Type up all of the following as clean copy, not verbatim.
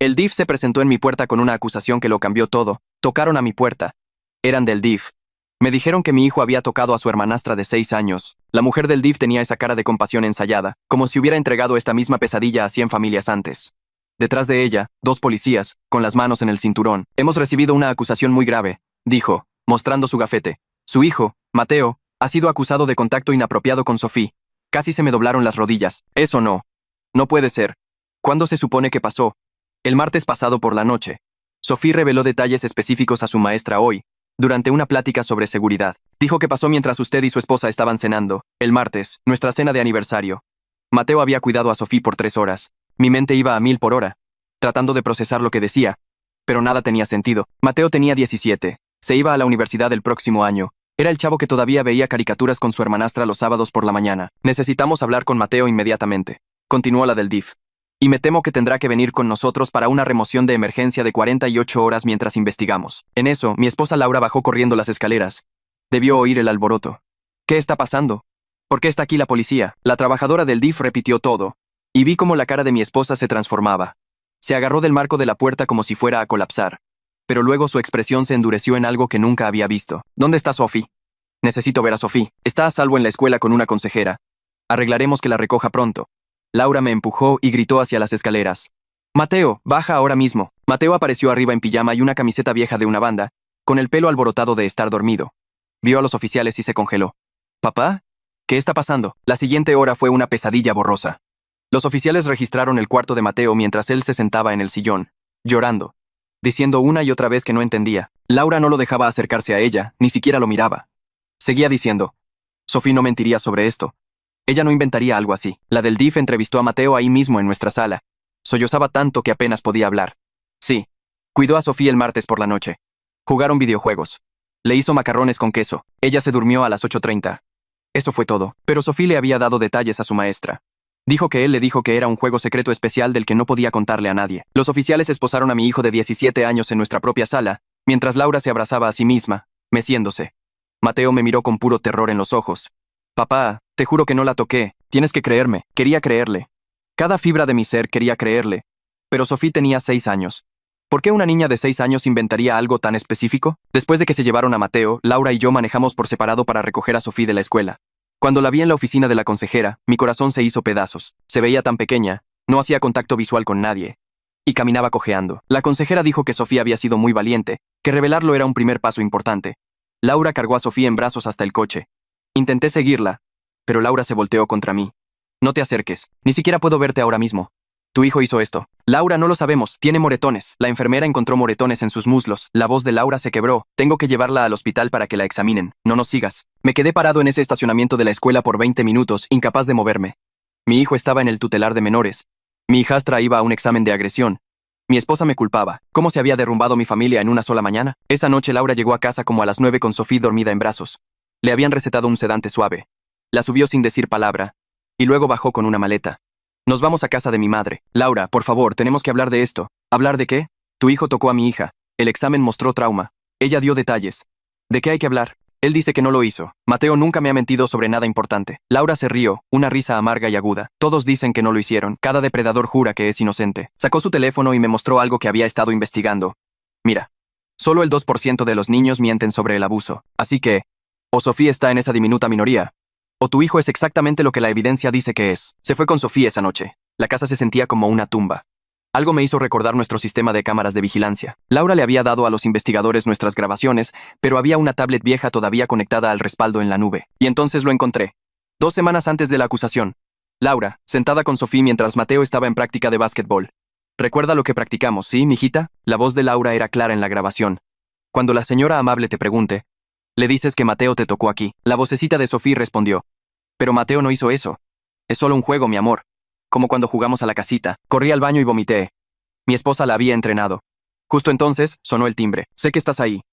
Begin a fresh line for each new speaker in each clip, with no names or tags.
El DIF se presentó en mi puerta con una acusación que lo cambió todo. Tocaron a mi puerta. Eran del DIF. Me dijeron que mi hijo había tocado a su hermanastra de 6 años. La mujer del DIF tenía esa cara de compasión ensayada, como si hubiera entregado esta misma pesadilla a 100 familias antes. Detrás de ella, 2 policías, con las manos en el cinturón. Hemos recibido una acusación muy grave, dijo, mostrando su gafete. Su hijo, Mateo, ha sido acusado de contacto inapropiado con Sophie. Casi se me doblaron las rodillas. Eso no. No puede ser. ¿Cuándo se supone que pasó? El martes pasado por la noche. Sophie reveló detalles específicos a su maestra hoy, durante una plática sobre seguridad. Dijo que pasó mientras usted y su esposa estaban cenando, el martes, nuestra cena de aniversario. Mateo había cuidado a Sophie por 3 horas. Mi mente iba a 1000 por hora, tratando de procesar lo que decía, pero nada tenía sentido. Mateo tenía 17. Se iba a la universidad el próximo año. Era el chavo que todavía veía caricaturas con su hermanastra los sábados por la mañana. Necesitamos hablar con Mateo inmediatamente. Continuó la del DIF. Y me temo que tendrá que venir con nosotros para una remoción de emergencia de 48 horas mientras investigamos. En eso, mi esposa Laura bajó corriendo las escaleras. Debió oír el alboroto. ¿Qué está pasando? ¿Por qué está aquí la policía? La trabajadora del DIF repitió todo. Y vi cómo la cara de mi esposa se transformaba. Se agarró del marco de la puerta como si fuera a colapsar. Pero luego su expresión se endureció en algo que nunca había visto. ¿Dónde está Sophie? Necesito ver a Sophie. Está a salvo en la escuela con una consejera. Arreglaremos que la recoja pronto. Laura me empujó y gritó hacia las escaleras. Mateo, baja ahora mismo. Mateo apareció arriba en pijama y una camiseta vieja de una banda, con el pelo alborotado de estar dormido. Vio a los oficiales y se congeló. ¿Papá? ¿Qué está pasando? La siguiente hora fue una pesadilla borrosa. Los oficiales registraron el cuarto de Mateo mientras él se sentaba en el sillón, llorando, diciendo una y otra vez que no entendía. Laura no lo dejaba acercarse a ella, ni siquiera lo miraba. Seguía diciendo, Sophie no mentiría sobre esto. Ella no inventaría algo así. La del DIF entrevistó a Mateo ahí mismo en nuestra sala. Sollozaba tanto que apenas podía hablar. Sí. Cuidó a Sophie el martes por la noche. Jugaron videojuegos. Le hizo macarrones con queso. Ella se durmió a las 8:30. Eso fue todo. Pero Sophie le había dado detalles a su maestra. Dijo que él le dijo que era un juego secreto especial del que no podía contarle a nadie. Los oficiales esposaron a mi hijo de 17 años en nuestra propia sala, mientras Laura se abrazaba a sí misma, meciéndose. Mateo me miró con puro terror en los ojos. Papá, te juro que no la toqué. Tienes que creerme. Quería creerle. Cada fibra de mi ser quería creerle. Pero Sophie tenía 6 años. ¿Por qué una niña de 6 años inventaría algo tan específico? Después de que se llevaron a Mateo, Laura y yo manejamos por separado para recoger a Sophie de la escuela. Cuando la vi en la oficina de la consejera, mi corazón se hizo pedazos. Se veía tan pequeña, no hacía contacto visual con nadie. Y caminaba cojeando. La consejera dijo que Sophie había sido muy valiente, que revelarlo era un primer paso importante. Laura cargó a Sophie en brazos hasta el coche. Intenté seguirla, pero Laura se volteó contra mí. No te acerques, ni siquiera puedo verte ahora mismo. Tu hijo hizo esto. Laura, no lo sabemos, tiene moretones. La enfermera encontró moretones en sus muslos. La voz de Laura se quebró. Tengo que llevarla al hospital para que la examinen. No nos sigas. Me quedé parado en ese estacionamiento de la escuela por 20 minutos, incapaz de moverme. Mi hijo estaba en el tutelar de menores. Mi hijastra iba a un examen de agresión. Mi esposa me culpaba. ¿Cómo se había derrumbado mi familia en una sola mañana? Esa noche Laura llegó a casa como a las 9 con Sophie dormida en brazos. Le habían recetado un sedante suave. La subió sin decir palabra. Y luego bajó con una maleta. Nos vamos a casa de mi madre. Laura, por favor, tenemos que hablar de esto. ¿Hablar de qué? Tu hijo tocó a mi hija. El examen mostró trauma. Ella dio detalles. ¿De qué hay que hablar? Él dice que no lo hizo. Mateo nunca me ha mentido sobre nada importante. Laura se rió, una risa amarga y aguda. Todos dicen que no lo hicieron. Cada depredador jura que es inocente. Sacó su teléfono y me mostró algo que había estado investigando. Mira. Solo el 2% de los niños mienten sobre el abuso. Así que, o Sophie está en esa diminuta minoría, o tu hijo es exactamente lo que la evidencia dice que es. Se fue con Sophie esa noche. La casa se sentía como una tumba. Algo me hizo recordar nuestro sistema de cámaras de vigilancia. Laura le había dado a los investigadores nuestras grabaciones, pero había una tablet vieja todavía conectada al respaldo en la nube. Y entonces lo encontré. 2 semanas antes de la acusación. Laura, sentada con Sophie mientras Mateo estaba en práctica de básquetbol. ¿Recuerda lo que practicamos, sí, mijita? La voz de Laura era clara en la grabación. Cuando la señora amable te pregunte, le dices que Mateo te tocó aquí. La vocecita de Sophie respondió. Pero Mateo no hizo eso. Es solo un juego, mi amor. Como cuando jugamos a la casita. Corrí al baño y vomité. Mi esposa la había entrenado. Justo entonces, sonó el timbre. Sé que estás ahí.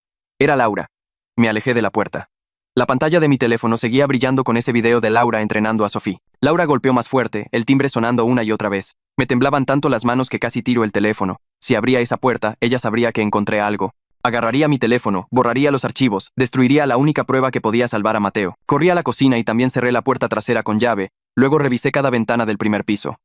Era Laura. Me alejé de la puerta. La pantalla de mi teléfono seguía brillando con ese video de Laura entrenando a Sophie. Laura golpeó más fuerte, el timbre sonando una y otra vez. Me temblaban tanto las manos que casi tiro el teléfono. Si abría esa puerta, ella sabría que encontré algo. Agarraría mi teléfono, borraría los archivos, destruiría la única prueba que podía salvar a Mateo. Corrí a la cocina y también cerré la puerta trasera con llave, luego revisé cada ventana del primer piso.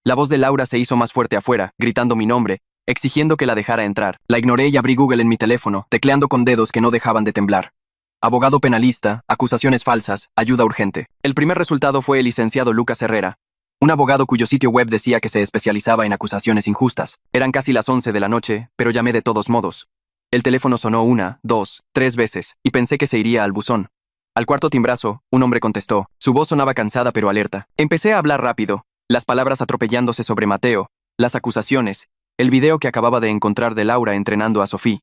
La voz de Laura se hizo más fuerte afuera, gritando mi nombre, exigiendo que la dejara entrar. La ignoré y abrí Google en mi teléfono, tecleando con dedos que no dejaban de temblar. Abogado penalista, acusaciones falsas, ayuda urgente. El primer resultado fue el licenciado Lucas Herrera, un abogado cuyo sitio web decía que se especializaba en acusaciones injustas. Eran casi las 11 de la noche, pero llamé de todos modos. El teléfono sonó 1, 2, 3 veces, y pensé que se iría al buzón. Al cuarto timbrazo, un hombre contestó. Su voz sonaba cansada pero alerta. Empecé a hablar rápido, las palabras atropellándose sobre Mateo, las acusaciones, el video que acababa de encontrar de Laura entrenando a Sofía.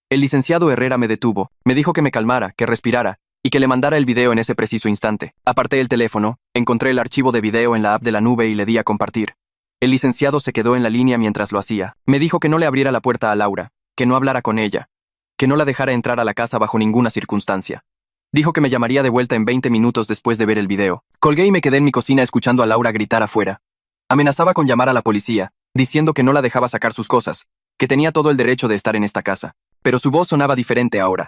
El licenciado Herrera me detuvo, me dijo que me calmara, que respirara, y que le mandara el video en ese preciso instante. Aparté el teléfono, encontré el archivo de video en la app de la nube y le di a compartir. El licenciado se quedó en la línea mientras lo hacía. Me dijo que no le abriera la puerta a Laura, que no hablara con ella, que no la dejara entrar a la casa bajo ninguna circunstancia. Dijo que me llamaría de vuelta en 20 minutos después de ver el video. Colgué y me quedé en mi cocina escuchando a Laura gritar afuera. Amenazaba con llamar a la policía, diciendo que no la dejaba sacar sus cosas, que tenía todo el derecho de estar en esta casa. Pero su voz sonaba diferente ahora,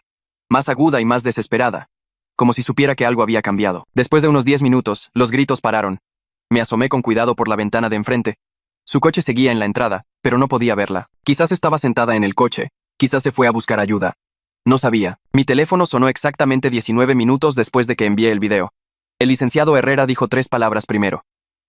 más aguda y más desesperada, como si supiera que algo había cambiado. Después de unos 10 minutos, los gritos pararon. Me asomé con cuidado por la ventana de enfrente. Su coche seguía en la entrada, pero no podía verla. Quizás estaba sentada en el coche, quizás se fue a buscar ayuda. No sabía. Mi teléfono sonó exactamente 19 minutos después de que envié el video. El licenciado Herrera dijo 3 palabras primero.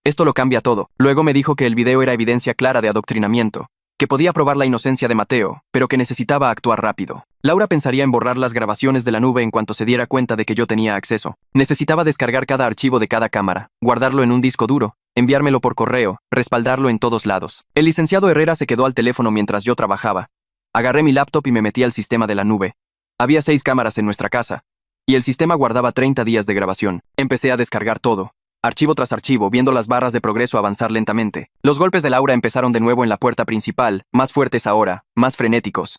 Esto lo cambia todo. Luego me dijo que el video era evidencia clara de adoctrinamiento, que podía probar la inocencia de Mateo, pero que necesitaba actuar rápido. Laura pensaría en borrar las grabaciones de la nube en cuanto se diera cuenta de que yo tenía acceso. Necesitaba descargar cada archivo de cada cámara, guardarlo en un disco duro, enviármelo por correo, respaldarlo en todos lados. El licenciado Herrera se quedó al teléfono mientras yo trabajaba. Agarré mi laptop y me metí al sistema de la nube. Había 6 cámaras en nuestra casa, y el sistema guardaba 30 días de grabación. Empecé a descargar todo, archivo tras archivo, viendo las barras de progreso avanzar lentamente. Los golpes de Laura empezaron de nuevo en la puerta principal, más fuertes ahora, más frenéticos.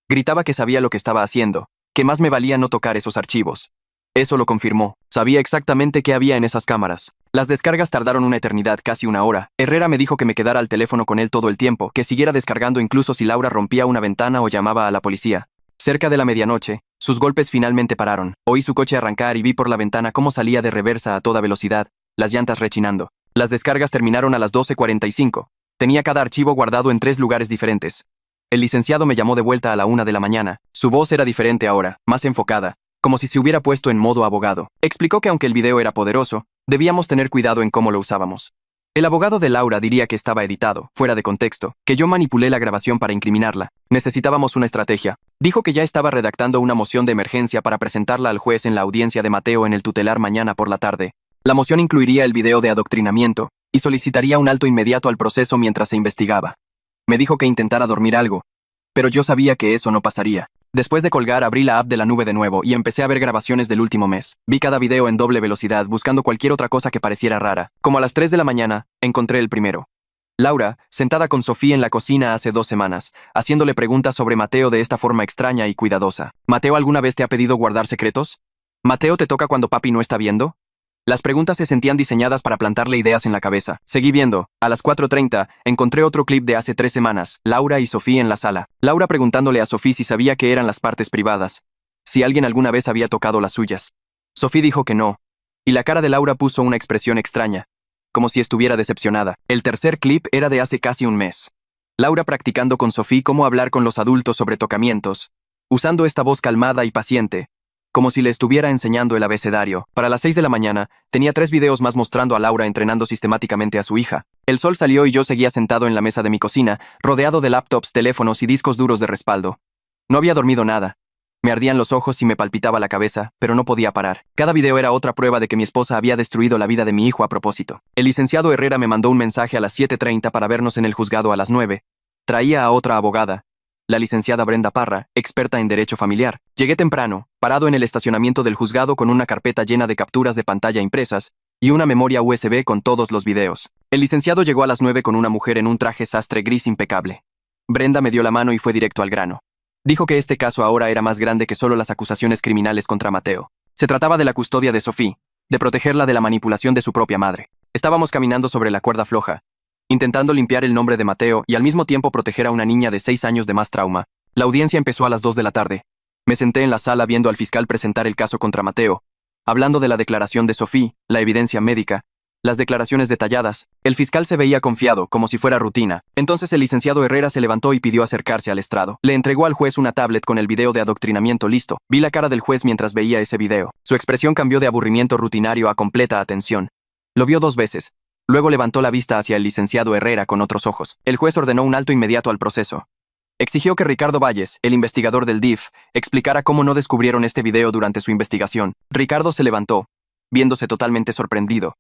Gritaba que sabía lo que estaba haciendo, que más me valía no tocar esos archivos. Eso lo confirmó. Sabía exactamente qué había en esas cámaras. Las descargas tardaron una eternidad, casi una hora. Herrera me dijo que me quedara al teléfono con él todo el tiempo, que siguiera descargando incluso si Laura rompía una ventana o llamaba a la policía. Cerca de la medianoche, sus golpes finalmente pararon. Oí su coche arrancar y vi por la ventana cómo salía de reversa a toda velocidad, las llantas rechinando. Las descargas terminaron a las 12:45. Tenía cada archivo guardado en 3 lugares diferentes. El licenciado me llamó de vuelta a la 1 de la mañana. Su voz era diferente ahora, más enfocada, como si se hubiera puesto en modo abogado. Explicó que aunque el video era poderoso, debíamos tener cuidado en cómo lo usábamos. El abogado de Laura diría que estaba editado, fuera de contexto, que yo manipulé la grabación para incriminarla. Necesitábamos una estrategia. Dijo que ya estaba redactando una moción de emergencia para presentarla al juez en la audiencia de Mateo en el tutelar mañana por la tarde. La moción incluiría el video de adoctrinamiento y solicitaría un alto inmediato al proceso mientras se investigaba. Me dijo que intentara dormir algo, pero yo sabía que eso no pasaría. Después de colgar, abrí la app de la nube de nuevo y empecé a ver grabaciones del último mes. Vi cada video en doble velocidad buscando cualquier otra cosa que pareciera rara. Como a las 3 de la mañana, encontré el primero. Laura, sentada con Sofía en la cocina hace 2 semanas, haciéndole preguntas sobre Mateo de esta forma extraña y cuidadosa. ¿Mateo alguna vez te ha pedido guardar secretos? ¿Mateo te toca cuando papi no está viendo? Las preguntas se sentían diseñadas para plantarle ideas en la cabeza. Seguí viendo. A las 4:30, encontré otro clip de hace 3 semanas, Laura y Sofía en la sala. Laura preguntándole a Sofía si sabía que eran las partes privadas, si alguien alguna vez había tocado las suyas. Sofía dijo que no, y la cara de Laura puso una expresión extraña, como si estuviera decepcionada. El tercer clip era de hace casi un mes. Laura practicando con Sofía cómo hablar con los adultos sobre tocamientos, usando esta voz calmada y paciente, como si le estuviera enseñando el abecedario. Para las 6 de la mañana, tenía 3 videos más mostrando a Laura entrenando sistemáticamente a su hija. El sol salió y yo seguía sentado en la mesa de mi cocina, rodeado de laptops, teléfonos y discos duros de respaldo. No había dormido nada. Me ardían los ojos y me palpitaba la cabeza, pero no podía parar. Cada video era otra prueba de que mi esposa había destruido la vida de mi hijo a propósito. El licenciado Herrera me mandó un mensaje a las 7:30 para vernos en el juzgado a las 9. Traía a otra abogada, la licenciada Brenda Parra, experta en derecho familiar. Llegué temprano, parado en el estacionamiento del juzgado con una carpeta llena de capturas de pantalla impresas y una memoria USB con todos los videos. El licenciado llegó a las 9 con una mujer en un traje sastre gris impecable. Brenda me dio la mano y fue directo al grano. Dijo que este caso ahora era más grande que solo las acusaciones criminales contra Mateo. Se trataba de la custodia de Sofía, de protegerla de la manipulación de su propia madre. Estábamos caminando sobre la cuerda floja, intentando limpiar el nombre de Mateo y al mismo tiempo proteger a una niña de 6 años de más trauma. La audiencia empezó a las 2 de la tarde. Me senté en la sala viendo al fiscal presentar el caso contra Mateo, hablando de la declaración de Sofía, la evidencia médica, Las declaraciones detalladas. El fiscal se veía confiado, como si fuera rutina. Entonces el licenciado Herrera se levantó y pidió acercarse al estrado. Le entregó al juez una tablet con el video de adoctrinamiento listo. Vi la cara del juez mientras veía ese video. Su expresión cambió de aburrimiento rutinario a completa atención. Lo vio 2 veces. Luego levantó la vista hacia el licenciado Herrera con otros ojos. El juez ordenó un alto inmediato al proceso. Exigió que Ricardo Valles, el investigador del DIF, explicara cómo no descubrieron este video durante su investigación. Ricardo se levantó, viéndose totalmente sorprendido.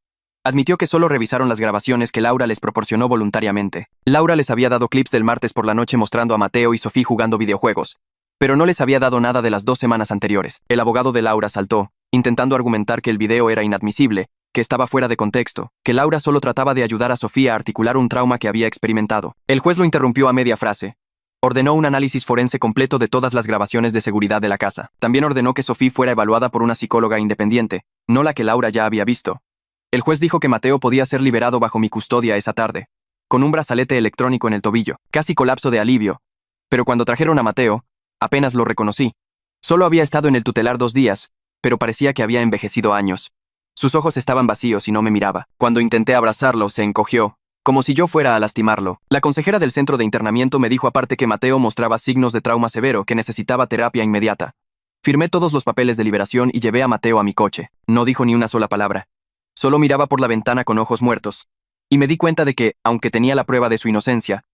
Admitió que solo revisaron las grabaciones que Laura les proporcionó voluntariamente. Laura les había dado clips del martes por la noche mostrando a Mateo y Sofía jugando videojuegos, pero no les había dado nada de las 2 semanas anteriores. El abogado de Laura saltó, intentando argumentar que el video era inadmisible, que estaba fuera de contexto, que Laura solo trataba de ayudar a Sofía a articular un trauma que había experimentado. El juez lo interrumpió a media frase. Ordenó un análisis forense completo de todas las grabaciones de seguridad de la casa. También ordenó que Sofía fuera evaluada por una psicóloga independiente, no la que Laura ya había visto. El juez dijo que Mateo podía ser liberado bajo mi custodia esa tarde, con un brazalete electrónico en el tobillo. Casi colapso de alivio. Pero cuando trajeron a Mateo, apenas lo reconocí. Solo había estado en el tutelar 2 días, pero parecía que había envejecido años. Sus ojos estaban vacíos y no me miraba. Cuando intenté abrazarlo, se encogió, como si yo fuera a lastimarlo. La consejera del centro de internamiento me dijo aparte que Mateo mostraba signos de trauma severo que necesitaba terapia inmediata. Firmé todos los papeles de liberación y llevé a Mateo a mi coche. No dijo ni una sola palabra. Solo miraba por la ventana con ojos muertos. Y me di cuenta de que, aunque tenía la prueba de su inocencia,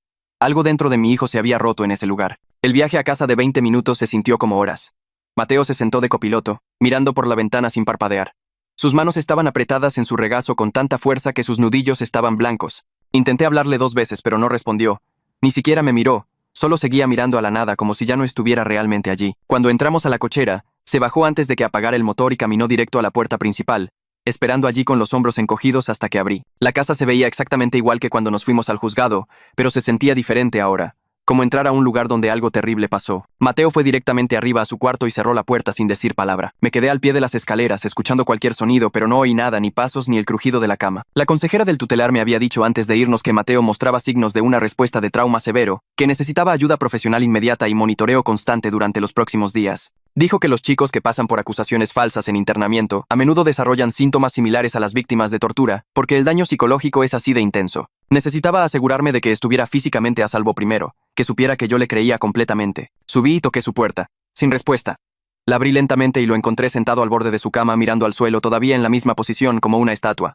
algo dentro de mi hijo se había roto en ese lugar. El viaje a casa de 20 minutos se sintió como horas. Mateo se sentó de copiloto, mirando por la ventana sin parpadear. Sus manos estaban apretadas en su regazo con tanta fuerza que sus nudillos estaban blancos. Intenté hablarle 2 veces, pero no respondió. Ni siquiera me miró, solo seguía mirando a la nada como si ya no estuviera realmente allí. Cuando entramos a la cochera, se bajó antes de que apagara el motor y caminó directo a la puerta principal, esperando allí con los hombros encogidos hasta que abrí. La casa se veía exactamente igual que cuando nos fuimos al juzgado, pero se sentía diferente ahora, como entrar a un lugar donde algo terrible pasó. Mateo fue directamente arriba a su cuarto y cerró la puerta sin decir palabra. Me quedé al pie de las escaleras, escuchando cualquier sonido, pero no oí nada, ni pasos ni el crujido de la cama. La consejera del tutelar me había dicho antes de irnos que Mateo mostraba signos de una respuesta de trauma severo, que necesitaba ayuda profesional inmediata y monitoreo constante durante los próximos días. Dijo que los chicos que pasan por acusaciones falsas en internamiento a menudo desarrollan síntomas similares a las víctimas de tortura, porque el daño psicológico es así de intenso. Necesitaba asegurarme de que estuviera físicamente a salvo primero, que supiera que yo le creía completamente. Subí y toqué su puerta. Sin respuesta. La abrí lentamente y lo encontré sentado al borde de su cama mirando al suelo, todavía en la misma posición como una estatua.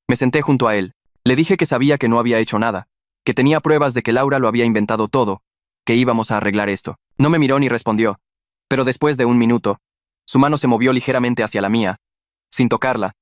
Me senté junto a él. Le dije que sabía que no había hecho nada, que tenía pruebas de que Laura lo había inventado todo, que íbamos a arreglar esto. No me miró ni respondió. Pero después de 1 minuto, su mano se movió ligeramente hacia la mía, sin tocarla,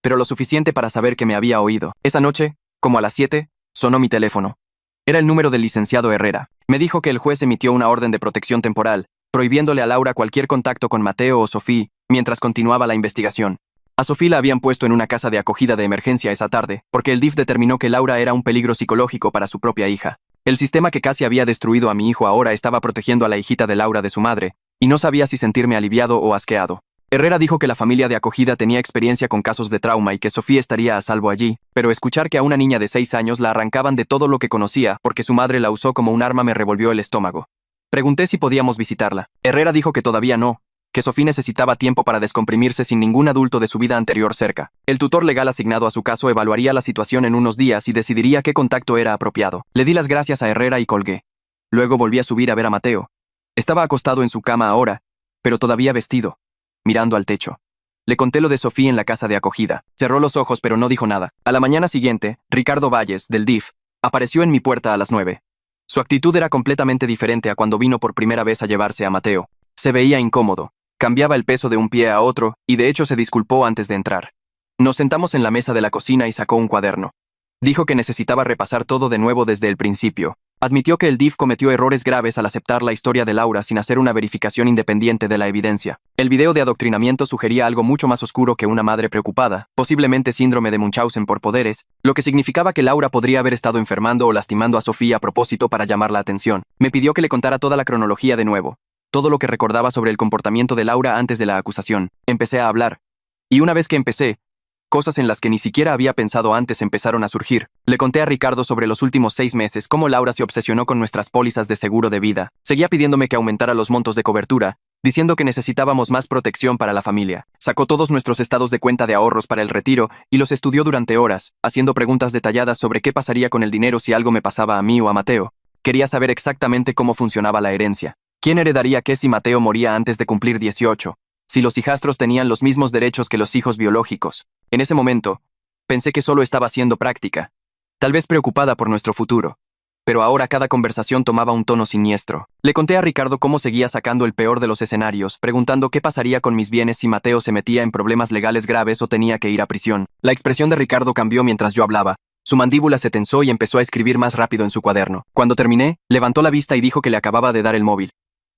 pero lo suficiente para saber que me había oído. Esa noche, como a las 7, sonó mi teléfono. Era el número del licenciado Herrera. Me dijo que el juez emitió una orden de protección temporal, prohibiéndole a Laura cualquier contacto con Mateo o Sofía, mientras continuaba la investigación. A Sofía la habían puesto en una casa de acogida de emergencia esa tarde, porque el DIF determinó que Laura era un peligro psicológico para su propia hija. El sistema que casi había destruido a mi hijo ahora estaba protegiendo a la hijita de Laura de su madre, y no sabía si sentirme aliviado o asqueado. Herrera dijo que la familia de acogida tenía experiencia con casos de trauma y que Sofía estaría a salvo allí, pero escuchar que a una niña de 6 años la arrancaban de todo lo que conocía porque su madre la usó como un arma me revolvió el estómago. Pregunté si podíamos visitarla. Herrera dijo que todavía no, que Sofía necesitaba tiempo para descomprimirse sin ningún adulto de su vida anterior cerca. El tutor legal asignado a su caso evaluaría la situación en unos días y decidiría qué contacto era apropiado. Le di las gracias a Herrera y colgué. Luego volví a subir a ver a Mateo. Estaba acostado en su cama ahora, pero todavía vestido, mirando al techo. Le conté lo de Sofía en la casa de acogida. Cerró los ojos pero no dijo nada. A la mañana siguiente, Ricardo Valles, del DIF, apareció en mi puerta a las 9. Su actitud era completamente diferente a cuando vino por primera vez a llevarse a Mateo. Se veía incómodo, cambiaba el peso de un pie a otro y de hecho se disculpó antes de entrar. Nos sentamos en la mesa de la cocina y sacó un cuaderno. Dijo que necesitaba repasar todo de nuevo desde el principio. Admitió que el DIF cometió errores graves al aceptar la historia de Laura sin hacer una verificación independiente de la evidencia. El video de adoctrinamiento sugería algo mucho más oscuro que una madre preocupada, posiblemente síndrome de Munchausen por poderes, lo que significaba que Laura podría haber estado enfermando o lastimando a Sofía a propósito para llamar la atención. Me pidió que le contara toda la cronología de nuevo, todo lo que recordaba sobre el comportamiento de Laura antes de la acusación. Empecé a hablar. Y una vez que empecé, cosas en las que ni siquiera había pensado antes empezaron a surgir. Le conté a Ricardo sobre los últimos 6 meses cómo Laura se obsesionó con nuestras pólizas de seguro de vida. Seguía pidiéndome que aumentara los montos de cobertura, diciendo que necesitábamos más protección para la familia. Sacó todos nuestros estados de cuenta de ahorros para el retiro y los estudió durante horas, haciendo preguntas detalladas sobre qué pasaría con el dinero si algo me pasaba a mí o a Mateo. Quería saber exactamente cómo funcionaba la herencia. ¿Quién heredaría qué si Mateo moría antes de cumplir 18? Si los hijastros tenían los mismos derechos que los hijos biológicos. En ese momento, pensé que solo estaba siendo práctica, tal vez preocupada por nuestro futuro. Pero ahora cada conversación tomaba un tono siniestro. Le conté a Ricardo cómo seguía sacando el peor de los escenarios, preguntando qué pasaría con mis bienes si Mateo se metía en problemas legales graves o tenía que ir a prisión. La expresión de Ricardo cambió mientras yo hablaba. Su mandíbula se tensó y empezó a escribir más rápido en su cuaderno. Cuando terminé, levantó la vista y dijo que le acababa de dar el móvil.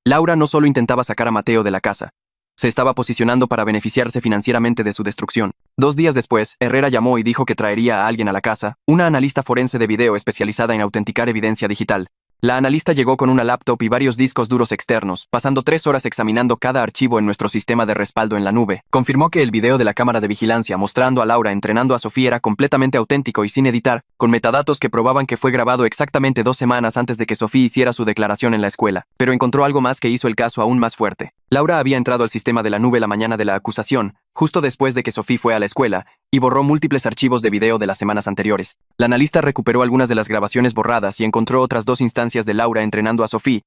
Laura no solo intentaba sacar a Mateo de la casa, se estaba posicionando para beneficiarse financieramente de su destrucción. 2 días después, Herrera llamó y dijo que traería a alguien a la casa, una analista forense de video especializada en autenticar evidencia digital. La analista llegó con una laptop y varios discos duros externos, pasando 3 horas examinando cada archivo en nuestro sistema de respaldo en la nube. Confirmó que el video de la cámara de vigilancia mostrando a Laura entrenando a Sofía era completamente auténtico y sin editar, con metadatos que probaban que fue grabado exactamente 2 semanas antes de que Sofía hiciera su declaración en la escuela. Pero encontró algo más que hizo el caso aún más fuerte. Laura había entrado al sistema de la nube la mañana de la acusación, justo después de que Sofía fue a la escuela, y borró múltiples archivos de video de las semanas anteriores. La analista recuperó algunas de las grabaciones borradas y encontró otras 2 instancias de Laura entrenando a Sofía,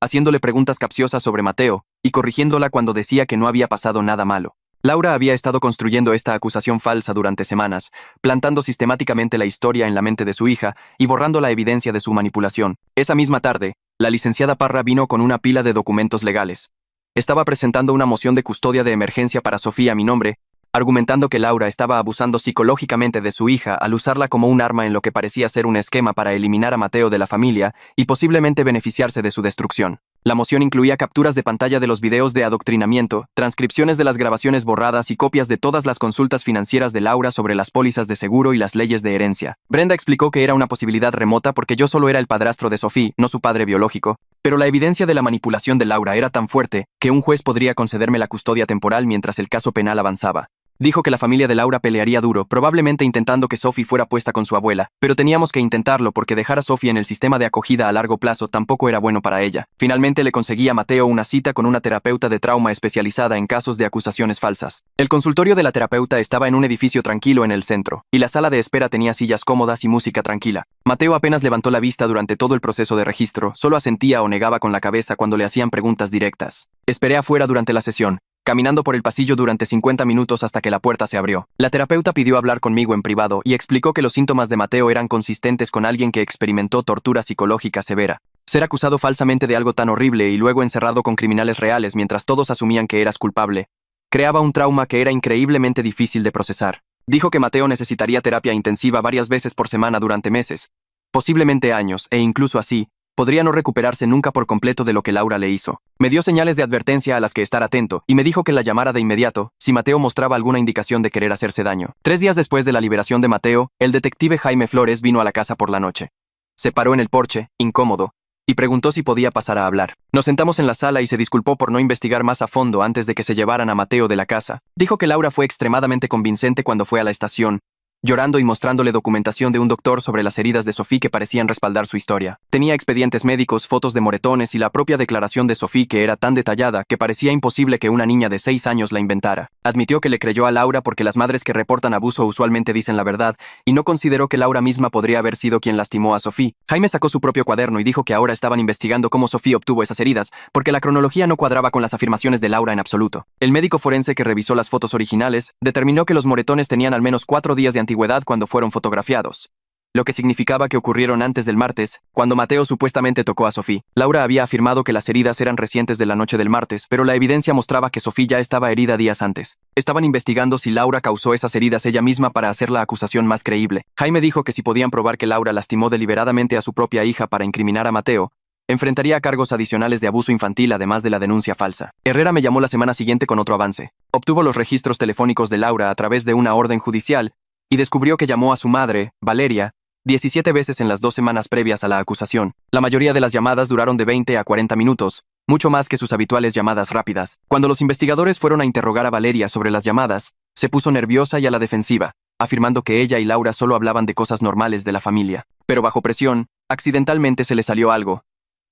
haciéndole preguntas capciosas sobre Mateo, y corrigiéndola cuando decía que no había pasado nada malo. Laura había estado construyendo esta acusación falsa durante semanas, plantando sistemáticamente la historia en la mente de su hija y borrando la evidencia de su manipulación. Esa misma tarde, la licenciada Parra vino con una pila de documentos legales. Estaba presentando una moción de custodia de emergencia para Sofía a mi nombre, argumentando que Laura estaba abusando psicológicamente de su hija al usarla como un arma en lo que parecía ser un esquema para eliminar a Mateo de la familia y posiblemente beneficiarse de su destrucción. La moción incluía capturas de pantalla de los videos de adoctrinamiento, transcripciones de las grabaciones borradas y copias de todas las consultas financieras de Laura sobre las pólizas de seguro y las leyes de herencia. Brenda explicó que era una posibilidad remota porque yo solo era el padrastro de Sofía, no su padre biológico, pero la evidencia de la manipulación de Laura era tan fuerte que un juez podría concederme la custodia temporal mientras el caso penal avanzaba. Dijo que la familia de Laura pelearía duro, probablemente intentando que Sophie fuera puesta con su abuela, pero teníamos que intentarlo porque dejar a Sophie en el sistema de acogida a largo plazo tampoco era bueno para ella. Finalmente le conseguí a Mateo una cita con una terapeuta de trauma especializada en casos de acusaciones falsas. El consultorio de la terapeuta estaba en un edificio tranquilo en el centro, y la sala de espera tenía sillas cómodas y música tranquila. Mateo apenas levantó la vista durante todo el proceso de registro, solo asentía o negaba con la cabeza cuando le hacían preguntas directas. Esperé afuera durante la sesión, caminando por el pasillo durante 50 minutos hasta que la puerta se abrió. La terapeuta pidió hablar conmigo en privado y explicó que los síntomas de Mateo eran consistentes con alguien que experimentó tortura psicológica severa. Ser acusado falsamente de algo tan horrible y luego encerrado con criminales reales mientras todos asumían que eras culpable, creaba un trauma que era increíblemente difícil de procesar. Dijo que Mateo necesitaría terapia intensiva varias veces por semana durante meses, posiblemente años, e incluso así, podría no recuperarse nunca por completo de lo que Laura le hizo. Me dio señales de advertencia a las que estar atento y me dijo que la llamara de inmediato si Mateo mostraba alguna indicación de querer hacerse daño. 3 días después de la liberación de Mateo, el detective Jaime Flores vino a la casa por la noche. Se paró en el porche, incómodo, y preguntó si podía pasar a hablar. Nos sentamos en la sala y se disculpó por no investigar más a fondo antes de que se llevaran a Mateo de la casa. Dijo que Laura fue extremadamente convincente cuando fue a la estación, llorando y mostrándole documentación de un doctor sobre las heridas de Sofía que parecían respaldar su historia. Tenía expedientes médicos, fotos de moretones y la propia declaración de Sofía que era tan detallada que parecía imposible que una niña de 6 años la inventara. Admitió que le creyó a Laura porque las madres que reportan abuso usualmente dicen la verdad y no consideró que Laura misma podría haber sido quien lastimó a Sofía. Jaime sacó su propio cuaderno y dijo que ahora estaban investigando cómo Sofía obtuvo esas heridas porque la cronología no cuadraba con las afirmaciones de Laura en absoluto. El médico forense que revisó las fotos originales determinó que los moretones tenían al menos 4 días de antigüedad cuando fueron fotografiados, lo que significaba que ocurrieron antes del martes, cuando Mateo supuestamente tocó a Sofía. Laura había afirmado que las heridas eran recientes de la noche del martes, pero la evidencia mostraba que Sofía ya estaba herida días antes. Estaban investigando si Laura causó esas heridas ella misma para hacer la acusación más creíble. Jaime dijo que si podían probar que Laura lastimó deliberadamente a su propia hija para incriminar a Mateo, enfrentaría cargos adicionales de abuso infantil además de la denuncia falsa. Herrera me llamó la semana siguiente con otro avance. Obtuvo los registros telefónicos de Laura a través de una orden judicial y descubrió que llamó a su madre, Valeria, 17 veces en las 2 semanas previas a la acusación. La mayoría de las llamadas duraron de 20 a 40 minutos, mucho más que sus habituales llamadas rápidas. Cuando los investigadores fueron a interrogar a Valeria sobre las llamadas, se puso nerviosa y a la defensiva, afirmando que ella y Laura solo hablaban de cosas normales de la familia. Pero bajo presión, accidentalmente se le salió algo,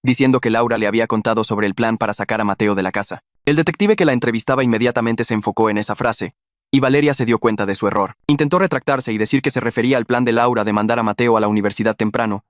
diciendo que Laura le había contado sobre el plan para sacar a Mateo de la casa. El detective que la entrevistaba inmediatamente se enfocó en esa frase, y Valeria se dio cuenta de su error. Intentó retractarse y decir que se refería al plan de Laura de mandar a Mateo a la universidad temprano,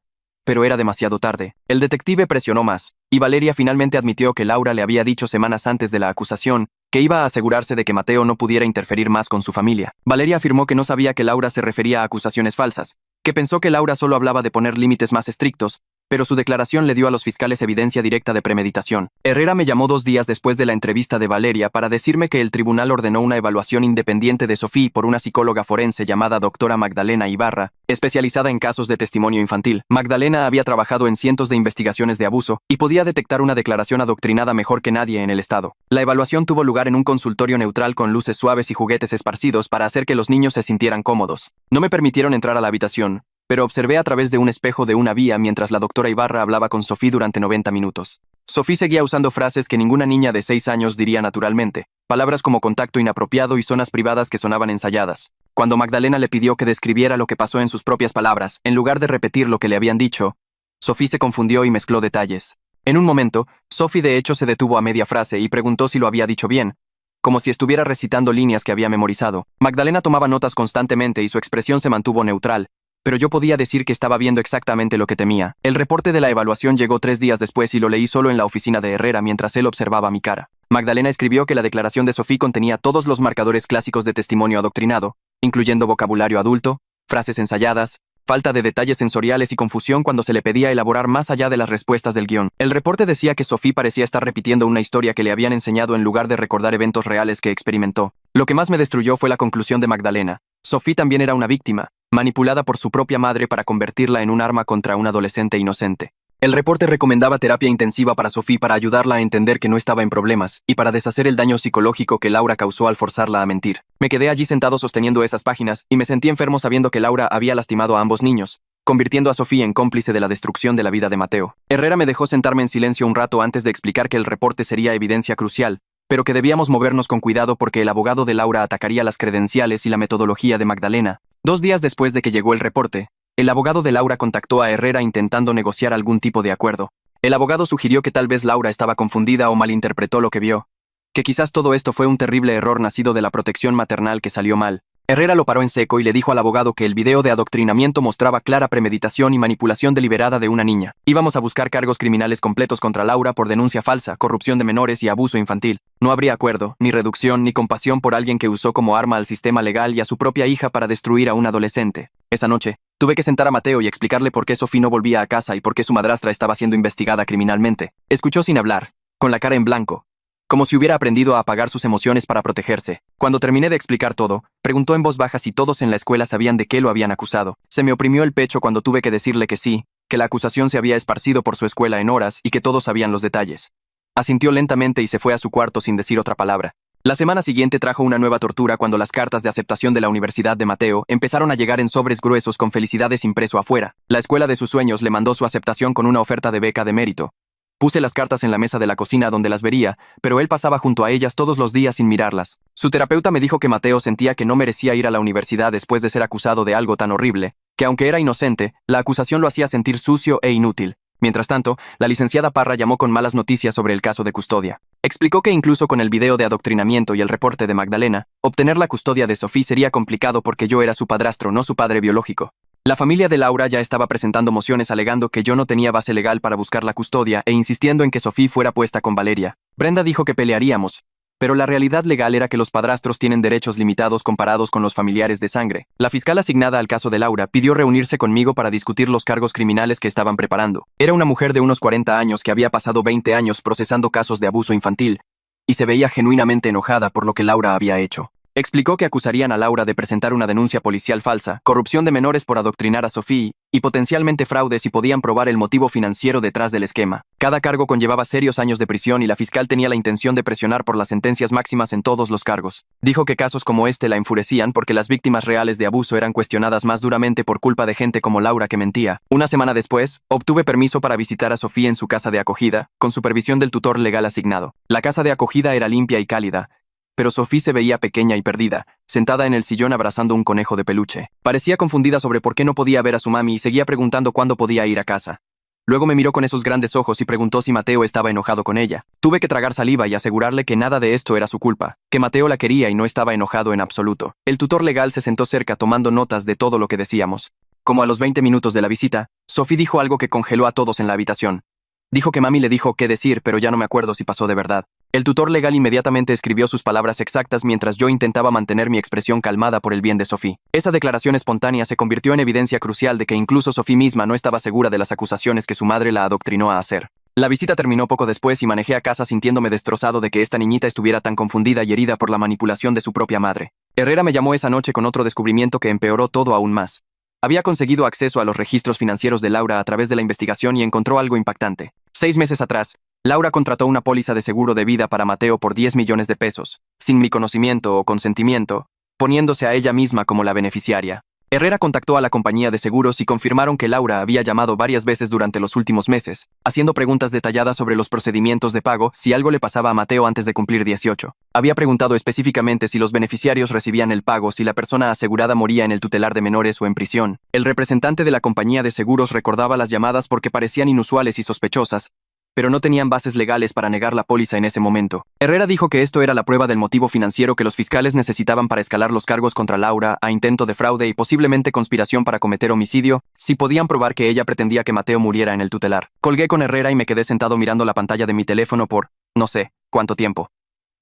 pero era demasiado tarde. El detective presionó más, y Valeria finalmente admitió que Laura le había dicho semanas antes de la acusación que iba a asegurarse de que Mateo no pudiera interferir más con su familia. Valeria afirmó que no sabía que Laura se refería a acusaciones falsas, que pensó que Laura solo hablaba de poner límites más estrictos, pero su declaración le dio a los fiscales evidencia directa de premeditación. Herrera me llamó 2 días después de la entrevista de Valeria para decirme que el tribunal ordenó una evaluación independiente de Sofía por una psicóloga forense llamada doctora Magdalena Ibarra, especializada en casos de testimonio infantil. Magdalena había trabajado en cientos de investigaciones de abuso y podía detectar una declaración adoctrinada mejor que nadie en el estado. La evaluación tuvo lugar en un consultorio neutral con luces suaves y juguetes esparcidos para hacer que los niños se sintieran cómodos. No me permitieron entrar a la habitación, pero observé a través de un espejo de una vía mientras la doctora Ibarra hablaba con Sofía durante 90 minutos. Sofía seguía usando frases que ninguna niña de 6 años diría naturalmente, palabras como contacto inapropiado y zonas privadas que sonaban ensayadas. Cuando Magdalena le pidió que describiera lo que pasó en sus propias palabras, en lugar de repetir lo que le habían dicho, Sofía se confundió y mezcló detalles. En un momento, Sofía de hecho se detuvo a media frase y preguntó si lo había dicho bien, como si estuviera recitando líneas que había memorizado. Magdalena tomaba notas constantemente y su expresión se mantuvo neutral, pero yo podía decir que estaba viendo exactamente lo que temía. El reporte de la evaluación llegó 3 días después y lo leí solo en la oficina de Herrera mientras él observaba mi cara. Magdalena escribió que la declaración de Sofía contenía todos los marcadores clásicos de testimonio adoctrinado, incluyendo vocabulario adulto, frases ensayadas, falta de detalles sensoriales y confusión cuando se le pedía elaborar más allá de las respuestas del guión. El reporte decía que Sofía parecía estar repitiendo una historia que le habían enseñado en lugar de recordar eventos reales que experimentó. Lo que más me destruyó fue la conclusión de Magdalena. Sofía también era una víctima, manipulada por su propia madre para convertirla en un arma contra un adolescente inocente. El reporte recomendaba terapia intensiva para Sofía para ayudarla a entender que no estaba en problemas y para deshacer el daño psicológico que Laura causó al forzarla a mentir. Me quedé allí sentado sosteniendo esas páginas y me sentí enfermo sabiendo que Laura había lastimado a ambos niños, convirtiendo a Sofía en cómplice de la destrucción de la vida de Mateo. Herrera me dejó sentarme en silencio un rato antes de explicar que el reporte sería evidencia crucial, pero que debíamos movernos con cuidado porque el abogado de Laura atacaría las credenciales y la metodología de Magdalena. 2 días después de que llegó el reporte, el abogado de Laura contactó a Herrera intentando negociar algún tipo de acuerdo. El abogado sugirió que tal vez Laura estaba confundida o malinterpretó lo que vio, que quizás todo esto fue un terrible error nacido de la protección maternal que salió mal. Herrera lo paró en seco y le dijo al abogado que el video de adoctrinamiento mostraba clara premeditación y manipulación deliberada de una niña. Íbamos a buscar cargos criminales completos contra Laura por denuncia falsa, corrupción de menores y abuso infantil. No habría acuerdo, ni reducción, ni compasión por alguien que usó como arma al sistema legal y a su propia hija para destruir a un adolescente. Esa noche, tuve que sentar a Mateo y explicarle por qué Sofía no volvía a casa y por qué su madrastra estaba siendo investigada criminalmente. Escuchó sin hablar, con la cara en blanco, como si hubiera aprendido a apagar sus emociones para protegerse. Cuando terminé de explicar todo, preguntó en voz baja si todos en la escuela sabían de qué lo habían acusado. Se me oprimió el pecho cuando tuve que decirle que sí, que la acusación se había esparcido por su escuela en horas y que todos sabían los detalles. Asintió lentamente y se fue a su cuarto sin decir otra palabra. La semana siguiente trajo una nueva tortura cuando las cartas de aceptación de la Universidad de Mateo empezaron a llegar en sobres gruesos con felicidades impreso afuera. La escuela de sus sueños le mandó su aceptación con una oferta de beca de mérito. Puse las cartas en la mesa de la cocina donde las vería, pero él pasaba junto a ellas todos los días sin mirarlas. Su terapeuta me dijo que Mateo sentía que no merecía ir a la universidad después de ser acusado de algo tan horrible, que aunque era inocente, la acusación lo hacía sentir sucio e inútil. Mientras tanto, la licenciada Parra llamó con malas noticias sobre el caso de custodia. Explicó que incluso con el video de adoctrinamiento y el reporte de Magdalena, obtener la custodia de Sofía sería complicado porque yo era su padrastro, no su padre biológico. La familia de Laura ya estaba presentando mociones alegando que yo no tenía base legal para buscar la custodia e insistiendo en que Sofía fuera puesta con Valeria. Brenda dijo que pelearíamos, pero la realidad legal era que los padrastros tienen derechos limitados comparados con los familiares de sangre. La fiscal asignada al caso de Laura pidió reunirse conmigo para discutir los cargos criminales que estaban preparando. Era una mujer de unos 40 años que había pasado 20 años procesando casos de abuso infantil, y se veía genuinamente enojada por lo que Laura había hecho. Explicó que acusarían a Laura de presentar una denuncia policial falsa, corrupción de menores por adoctrinar a Sofía, y potencialmente fraude si podían probar el motivo financiero detrás del esquema. Cada cargo conllevaba serios años de prisión y la fiscal tenía la intención de presionar por las sentencias máximas en todos los cargos. Dijo que casos como este la enfurecían porque las víctimas reales de abuso eran cuestionadas más duramente por culpa de gente como Laura que mentía. Una semana después, obtuve permiso para visitar a Sofía en su casa de acogida, con supervisión del tutor legal asignado. La casa de acogida era limpia y cálida, pero Sofía se veía pequeña y perdida, sentada en el sillón abrazando un conejo de peluche. Parecía confundida sobre por qué no podía ver a su mami y seguía preguntando cuándo podía ir a casa. Luego me miró con esos grandes ojos y preguntó si Mateo estaba enojado con ella. Tuve que tragar saliva y asegurarle que nada de esto era su culpa, que Mateo la quería y no estaba enojado en absoluto. El tutor legal se sentó cerca tomando notas de todo lo que decíamos. Como a los 20 minutos de la visita, Sophie dijo algo que congeló a todos en la habitación. Dijo que mami le dijo qué decir, pero ya no me acuerdo si pasó de verdad. El tutor legal inmediatamente escribió sus palabras exactas mientras yo intentaba mantener mi expresión calmada por el bien de Sophie. Esa declaración espontánea se convirtió en evidencia crucial de que incluso Sophie misma no estaba segura de las acusaciones que su madre la adoctrinó a hacer. La visita terminó poco después y manejé a casa sintiéndome destrozado de que esta niñita estuviera tan confundida y herida por la manipulación de su propia madre. Herrera me llamó esa noche con otro descubrimiento que empeoró todo aún más. Había conseguido acceso a los registros financieros de Laura a través de la investigación y encontró algo impactante. 6 meses atrás, Laura contrató una póliza de seguro de vida para Mateo por 10 millones de pesos, sin mi conocimiento o consentimiento, poniéndose a ella misma como la beneficiaria. Herrera contactó a la compañía de seguros y confirmaron que Laura había llamado varias veces durante los últimos meses, haciendo preguntas detalladas sobre los procedimientos de pago si algo le pasaba a Mateo antes de cumplir 18. Había preguntado específicamente si los beneficiarios recibían el pago si la persona asegurada moría en el tutelar de menores o en prisión. El representante de la compañía de seguros recordaba las llamadas porque parecían inusuales y sospechosas, pero no tenían bases legales para negar la póliza en ese momento. Herrera dijo que esto era la prueba del motivo financiero que los fiscales necesitaban para escalar los cargos contra Laura a intento de fraude y posiblemente conspiración para cometer homicidio, si podían probar que ella pretendía que Mateo muriera en el tutelar. Colgué con Herrera y me quedé sentado mirando la pantalla de mi teléfono por, no sé, cuánto tiempo.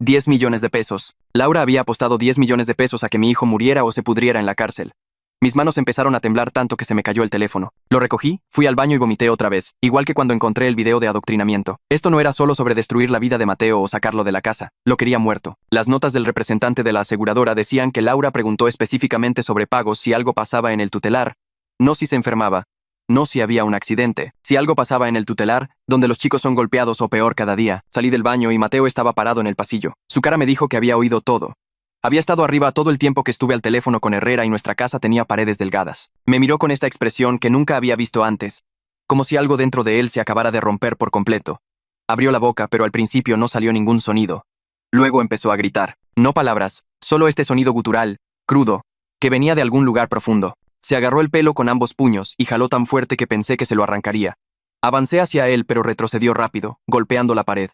10 millones de pesos. Laura había apostado 10 millones de pesos a que mi hijo muriera o se pudriera en la cárcel. Mis manos empezaron a temblar tanto que se me cayó el teléfono. Lo recogí, fui al baño y vomité otra vez, igual que cuando encontré el video de adoctrinamiento. Esto no era solo sobre destruir la vida de Mateo o sacarlo de la casa, lo quería muerto. Las notas del representante de la aseguradora decían que Laura preguntó específicamente sobre pagos si algo pasaba en el tutelar, no si se enfermaba, no si había un accidente. Si algo pasaba en el tutelar, donde los chicos son golpeados o peor cada día. Salí del baño y Mateo estaba parado en el pasillo. Su cara me dijo que había oído todo. Había estado arriba todo el tiempo que estuve al teléfono con Herrera y nuestra casa tenía paredes delgadas. Me miró con esta expresión que nunca había visto antes, como si algo dentro de él se acabara de romper por completo. Abrió la boca, pero al principio no salió ningún sonido. Luego empezó a gritar. No palabras, solo este sonido gutural, crudo, que venía de algún lugar profundo. Se agarró el pelo con ambos puños y jaló tan fuerte que pensé que se lo arrancaría. Avancé hacia él, pero retrocedió rápido, golpeando la pared.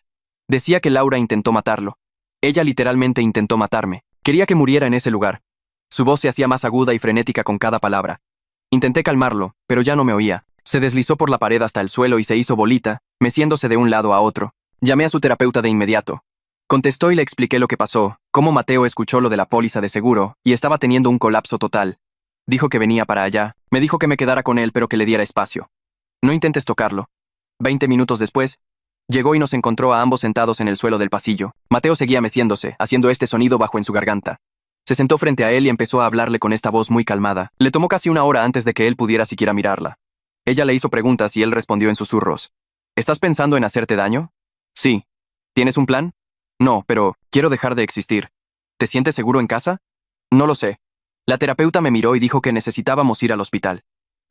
Decía que Laura intentó matarlo. Ella literalmente intentó matarme. Quería que muriera en ese lugar. Su voz se hacía más aguda y frenética con cada palabra. Intenté calmarlo, pero ya no me oía. Se deslizó por la pared hasta el suelo y se hizo bolita, meciéndose de un lado a otro. Llamé a su terapeuta de inmediato. Contestó y le expliqué lo que pasó, cómo Mateo escuchó lo de la póliza de seguro y estaba teniendo un colapso total. Dijo que venía para allá. Me dijo que me quedara con él pero que le diera espacio. No intentes tocarlo. 20 minutos después, llegó y nos encontró a ambos sentados en el suelo del pasillo. Mateo seguía meciéndose, haciendo este sonido bajo en su garganta. Se sentó frente a él y empezó a hablarle con esta voz muy calmada. Le tomó casi una hora antes de que él pudiera siquiera mirarla. Ella le hizo preguntas y él respondió en susurros. ¿Estás pensando en hacerte daño? Sí. ¿Tienes un plan? No, pero quiero dejar de existir. ¿Te sientes seguro en casa? No lo sé. La terapeuta me miró y dijo que necesitábamos ir al hospital.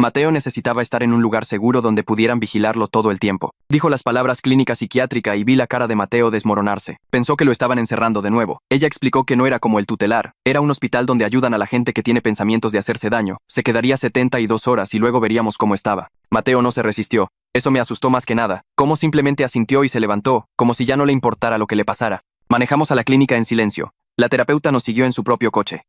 Mateo necesitaba estar en un lugar seguro donde pudieran vigilarlo todo el tiempo. Dijo las palabras clínica psiquiátrica y vi la cara de Mateo desmoronarse. Pensó que lo estaban encerrando de nuevo. Ella explicó que no era como el tutelar. Era un hospital donde ayudan a la gente que tiene pensamientos de hacerse daño. Se quedaría 72 horas y luego veríamos cómo estaba. Mateo no se resistió. Eso me asustó más que nada. Cómo simplemente asintió y se levantó, como si ya no le importara lo que le pasara. Manejamos a la clínica en silencio. La terapeuta nos siguió en su propio coche.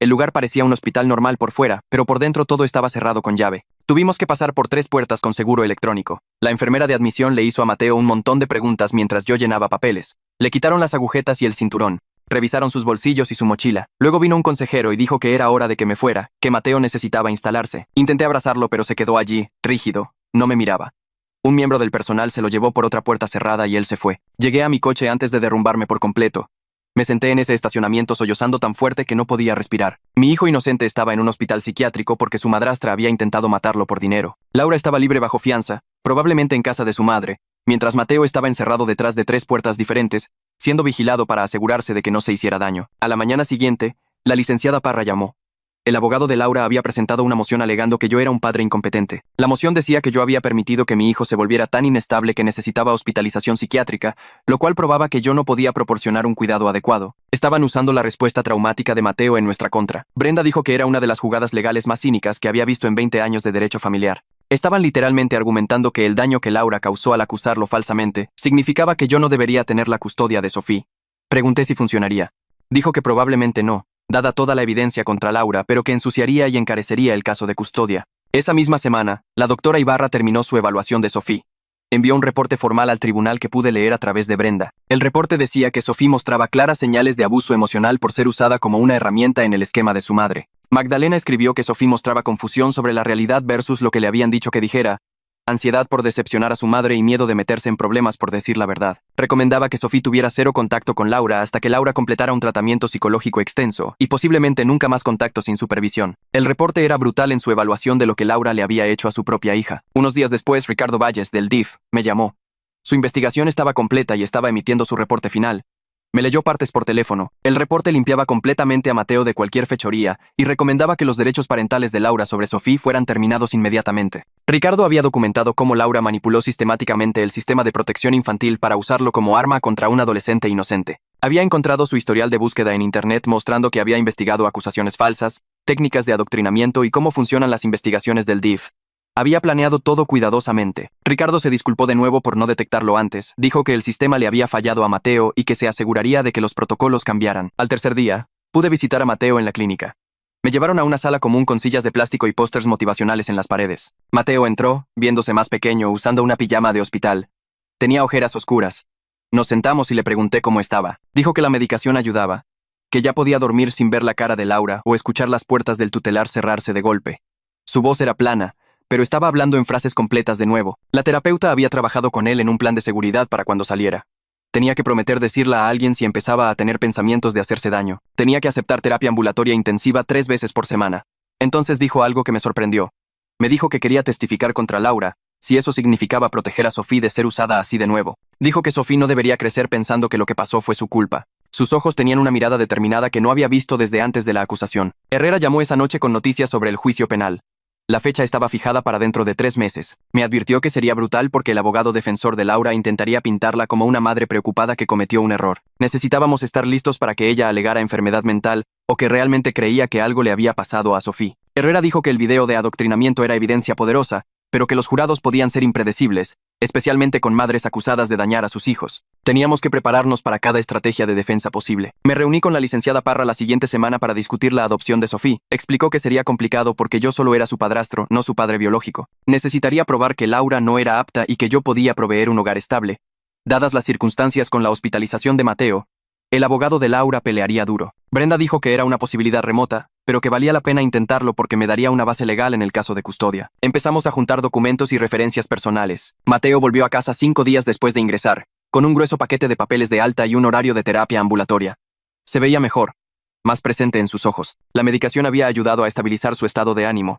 El lugar parecía un hospital normal por fuera, pero por dentro todo estaba cerrado con llave. Tuvimos que pasar por 3 puertas con seguro electrónico. La enfermera de admisión le hizo a Mateo un montón de preguntas mientras yo llenaba papeles. Le quitaron las agujetas y el cinturón. Revisaron sus bolsillos y su mochila. Luego vino un consejero y dijo que era hora de que me fuera, que Mateo necesitaba instalarse. Intenté abrazarlo, pero se quedó allí, rígido. No me miraba. Un miembro del personal se lo llevó por otra puerta cerrada y él se fue. Llegué a mi coche antes de derrumbarme por completo. Me senté en ese estacionamiento sollozando tan fuerte que no podía respirar. Mi hijo inocente estaba en un hospital psiquiátrico porque su madrastra había intentado matarlo por dinero. Laura estaba libre bajo fianza, probablemente en casa de su madre, mientras Mateo estaba encerrado detrás de 3 puertas diferentes, siendo vigilado para asegurarse de que no se hiciera daño. A la mañana siguiente, la licenciada Parra llamó. El abogado de Laura había presentado una moción alegando que yo era un padre incompetente. La moción decía que yo había permitido que mi hijo se volviera tan inestable que necesitaba hospitalización psiquiátrica, lo cual probaba que yo no podía proporcionar un cuidado adecuado. Estaban usando la respuesta traumática de Mateo en nuestra contra. Brenda dijo que era una de las jugadas legales más cínicas que había visto en 20 años de derecho familiar. Estaban literalmente argumentando que el daño que Laura causó al acusarlo falsamente significaba que yo no debería tener la custodia de Sophie. Pregunté si funcionaría. Dijo que probablemente no, dada toda la evidencia contra Laura, pero que ensuciaría y encarecería el caso de custodia. Esa misma semana, la doctora Ibarra terminó su evaluación de Sophie. Envió un reporte formal al tribunal que pude leer a través de Brenda. El reporte decía que Sophie mostraba claras señales de abuso emocional por ser usada como una herramienta en el esquema de su madre. Magdalena escribió que Sophie mostraba confusión sobre la realidad versus lo que le habían dicho que dijera, ansiedad por decepcionar a su madre y miedo de meterse en problemas por decir la verdad. Recomendaba que Sophie tuviera cero contacto con Laura hasta que Laura completara un tratamiento psicológico extenso y posiblemente nunca más contacto sin supervisión. El reporte era brutal en su evaluación de lo que Laura le había hecho a su propia hija. Unos días después, Ricardo Valles, del DIF, me llamó. Su investigación estaba completa y estaba emitiendo su reporte final. Me leyó partes por teléfono. El reporte limpiaba completamente a Mateo de cualquier fechoría y recomendaba que los derechos parentales de Laura sobre Sophie fueran terminados inmediatamente. Ricardo había documentado cómo Laura manipuló sistemáticamente el sistema de protección infantil para usarlo como arma contra un adolescente inocente. Había encontrado su historial de búsqueda en Internet mostrando que había investigado acusaciones falsas, técnicas de adoctrinamiento y cómo funcionan las investigaciones del DIF. Había planeado todo cuidadosamente. Ricardo se disculpó de nuevo por no detectarlo antes, dijo que el sistema le había fallado a Mateo y que se aseguraría de que los protocolos cambiaran. Al tercer día, pude visitar a Mateo en la clínica. Me llevaron a una sala común con sillas de plástico y pósters motivacionales en las paredes. Mateo entró, viéndose más pequeño, usando una pijama de hospital. Tenía ojeras oscuras. Nos sentamos y le pregunté cómo estaba. Dijo que la medicación ayudaba, que ya podía dormir sin ver la cara de Laura o escuchar las puertas del tutelar cerrarse de golpe. Su voz era plana, pero estaba hablando en frases completas de nuevo. La terapeuta había trabajado con él en un plan de seguridad para cuando saliera. Tenía que prometer decirla a alguien si empezaba a tener pensamientos de hacerse daño. Tenía que aceptar terapia ambulatoria intensiva 3 veces por semana. Entonces dijo algo que me sorprendió. Me dijo que quería testificar contra Laura, si eso significaba proteger a Sophie de ser usada así de nuevo. Dijo que Sophie no debería crecer pensando que lo que pasó fue su culpa. Sus ojos tenían una mirada determinada que no había visto desde antes de la acusación. Herrera llamó esa noche con noticias sobre el juicio penal. La fecha estaba fijada para dentro de 3 meses. Me advirtió que sería brutal porque el abogado defensor de Laura intentaría pintarla como una madre preocupada que cometió un error. Necesitábamos estar listos para que ella alegara enfermedad mental o que realmente creía que algo le había pasado a Sophie. Herrera dijo que el video de adoctrinamiento era evidencia poderosa, pero que los jurados podían ser impredecibles, especialmente con madres acusadas de dañar a sus hijos. Teníamos que prepararnos para cada estrategia de defensa posible. Me reuní con la licenciada Parra la siguiente semana para discutir la adopción de Sophie. Explicó que sería complicado porque yo solo era su padrastro, no su padre biológico. Necesitaría probar que Laura no era apta y que yo podía proveer un hogar estable. Dadas las circunstancias con la hospitalización de Mateo, el abogado de Laura pelearía duro. Brenda dijo que era una posibilidad remota, pero que valía la pena intentarlo porque me daría una base legal en el caso de custodia. Empezamos a juntar documentos y referencias personales. Mateo volvió a casa 5 días después de ingresar, con un grueso paquete de papeles de alta y un horario de terapia ambulatoria. Se veía mejor, más presente en sus ojos. La medicación había ayudado a estabilizar su estado de ánimo.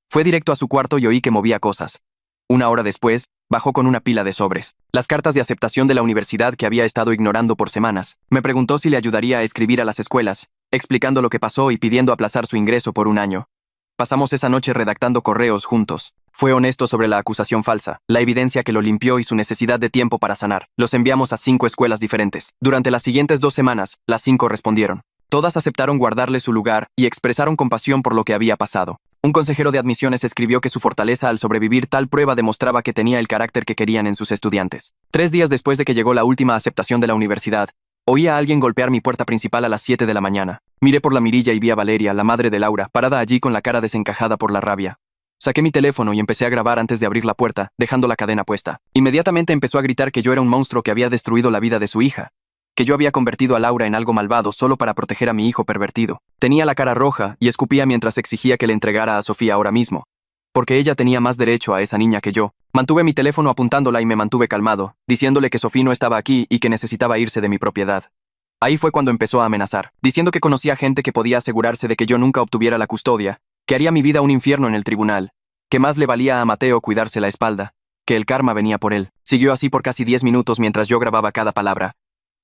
Fue directo a su cuarto y oí que movía cosas. 1 hora después, bajó con una pila de sobres. Las cartas de aceptación de la universidad que había estado ignorando por semanas. Me preguntó si le ayudaría a escribir a las escuelas, explicando lo que pasó y pidiendo aplazar su ingreso por 1 año. Pasamos esa noche redactando correos juntos. Fue honesto sobre la acusación falsa, la evidencia que lo limpió y su necesidad de tiempo para sanar. Los enviamos a 5 escuelas diferentes. Durante las siguientes 2 semanas, las 5 respondieron. Todas aceptaron guardarle su lugar y expresaron compasión por lo que había pasado. Un consejero de admisiones escribió que su fortaleza al sobrevivir tal prueba demostraba que tenía el carácter que querían en sus estudiantes. 3 días después de que llegó la última aceptación de la universidad, oí a alguien golpear mi puerta principal a las 7 de la mañana. Miré por la mirilla y vi a Valeria, la madre de Laura, parada allí con la cara desencajada por la rabia. Saqué mi teléfono y empecé a grabar antes de abrir la puerta, dejando la cadena puesta. Inmediatamente empezó a gritar que yo era un monstruo que había destruido la vida de su hija, que yo había convertido a Laura en algo malvado solo para proteger a mi hijo pervertido. Tenía la cara roja y escupía mientras exigía que le entregara a Sofía ahora mismo, porque ella tenía más derecho a esa niña que yo. Mantuve mi teléfono apuntándola y me mantuve calmado, diciéndole que Sofía no estaba aquí y que necesitaba irse de mi propiedad. Ahí fue cuando empezó a amenazar, diciendo que conocía gente que podía asegurarse de que yo nunca obtuviera la custodia, que haría mi vida un infierno en el tribunal, que más le valía a Mateo cuidarse la espalda, que el karma venía por él. Siguió así por casi 10 minutos mientras yo grababa cada palabra.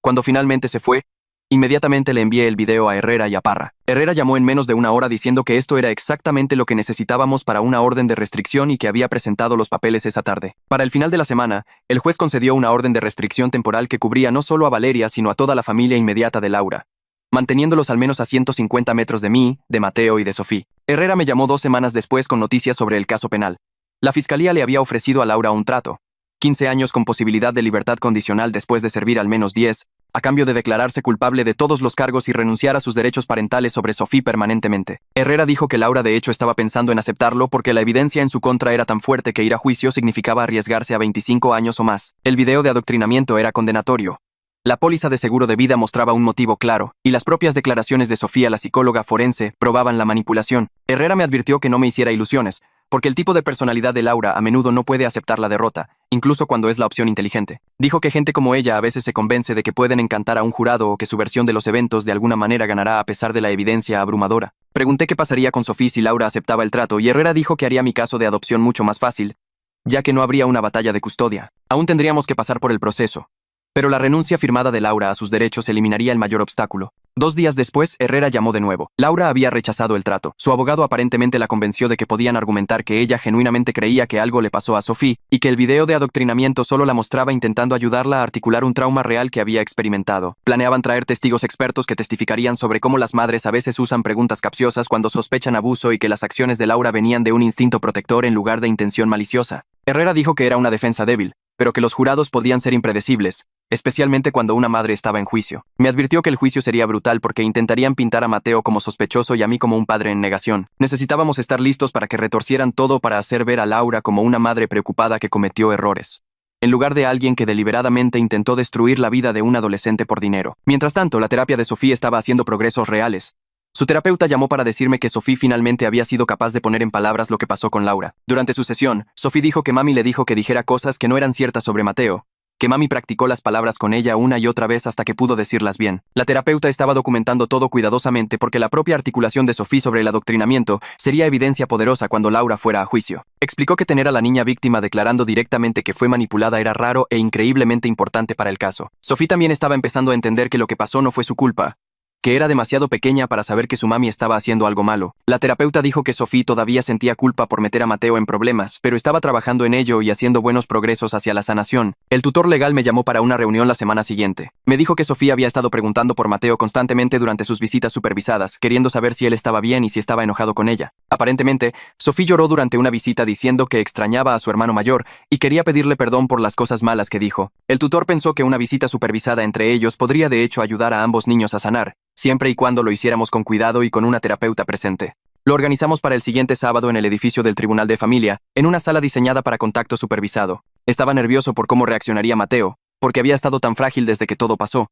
Cuando finalmente se fue, inmediatamente le envié el video a Herrera y a Parra. Herrera llamó en menos de 1 hora diciendo que esto era exactamente lo que necesitábamos para una orden de restricción y que había presentado los papeles esa tarde. Para el final de la semana, el juez concedió una orden de restricción temporal que cubría no solo a Valeria sino a toda la familia inmediata de Laura, manteniéndolos al menos a 150 metros de mí, de Mateo y de Sofía. Herrera me llamó 2 semanas después con noticias sobre el caso penal. La fiscalía le había ofrecido a Laura un trato: 15 años con posibilidad de libertad condicional después de servir al menos 10, a cambio de declararse culpable de todos los cargos y renunciar a sus derechos parentales sobre Sophie permanentemente. Herrera dijo que Laura de hecho estaba pensando en aceptarlo porque la evidencia en su contra era tan fuerte que ir a juicio significaba arriesgarse a 25 años o más. El video de adoctrinamiento era condenatorio. La póliza de seguro de vida mostraba un motivo claro, y las propias declaraciones de Sofía, la psicóloga forense, probaban la manipulación. Herrera me advirtió que no me hiciera ilusiones, porque el tipo de personalidad de Laura a menudo no puede aceptar la derrota, incluso cuando es la opción inteligente. Dijo que gente como ella a veces se convence de que pueden encantar a un jurado o que su versión de los eventos de alguna manera ganará a pesar de la evidencia abrumadora. Pregunté qué pasaría con Sophie si Laura aceptaba el trato y Herrera dijo que haría mi caso de adopción mucho más fácil, ya que no habría una batalla de custodia. Aún tendríamos que pasar por el proceso. Pero la renuncia firmada de Laura a sus derechos eliminaría el mayor obstáculo. 2 días después, Herrera llamó de nuevo. Laura había rechazado el trato. Su abogado aparentemente la convenció de que podían argumentar que ella genuinamente creía que algo le pasó a Sophie y que el video de adoctrinamiento solo la mostraba intentando ayudarla a articular un trauma real que había experimentado. Planeaban traer testigos expertos que testificarían sobre cómo las madres a veces usan preguntas capciosas cuando sospechan abuso y que las acciones de Laura venían de un instinto protector en lugar de intención maliciosa. Herrera dijo que era una defensa débil, pero que los jurados podían ser impredecibles, especialmente cuando una madre estaba en juicio. Me advirtió que el juicio sería brutal porque intentarían pintar a Mateo como sospechoso y a mí como un padre en negación. Necesitábamos estar listos para que retorcieran todo para hacer ver a Laura como una madre preocupada que cometió errores, en lugar de alguien que deliberadamente intentó destruir la vida de un adolescente por dinero. Mientras tanto, la terapia de Sophie estaba haciendo progresos reales. Su terapeuta llamó para decirme que Sophie finalmente había sido capaz de poner en palabras lo que pasó con Laura. Durante su sesión, Sophie dijo que mami le dijo que dijera cosas que no eran ciertas sobre Mateo, que mami practicó las palabras con ella una y otra vez hasta que pudo decirlas bien. La terapeuta estaba documentando todo cuidadosamente porque la propia articulación de Sophie sobre el adoctrinamiento sería evidencia poderosa cuando Laura fuera a juicio. Explicó que tener a la niña víctima declarando directamente que fue manipulada era raro e increíblemente importante para el caso. Sophie también estaba empezando a entender que lo que pasó no fue su culpa, que era demasiado pequeña para saber que su mami estaba haciendo algo malo. La terapeuta dijo que Sophie todavía sentía culpa por meter a Mateo en problemas, pero estaba trabajando en ello y haciendo buenos progresos hacia la sanación. El tutor legal me llamó para una reunión la semana siguiente. Me dijo que Sophie había estado preguntando por Mateo constantemente durante sus visitas supervisadas, queriendo saber si él estaba bien y si estaba enojado con ella. Aparentemente, Sophie lloró durante una visita diciendo que extrañaba a su hermano mayor y quería pedirle perdón por las cosas malas que dijo. El tutor pensó que una visita supervisada entre ellos podría de hecho ayudar a ambos niños a sanar, siempre y cuando lo hiciéramos con cuidado y con una terapeuta presente. Lo organizamos para el siguiente sábado en el edificio del Tribunal de Familia, en una sala diseñada para contacto supervisado. Estaba nervioso por cómo reaccionaría Mateo, porque había estado tan frágil desde que todo pasó.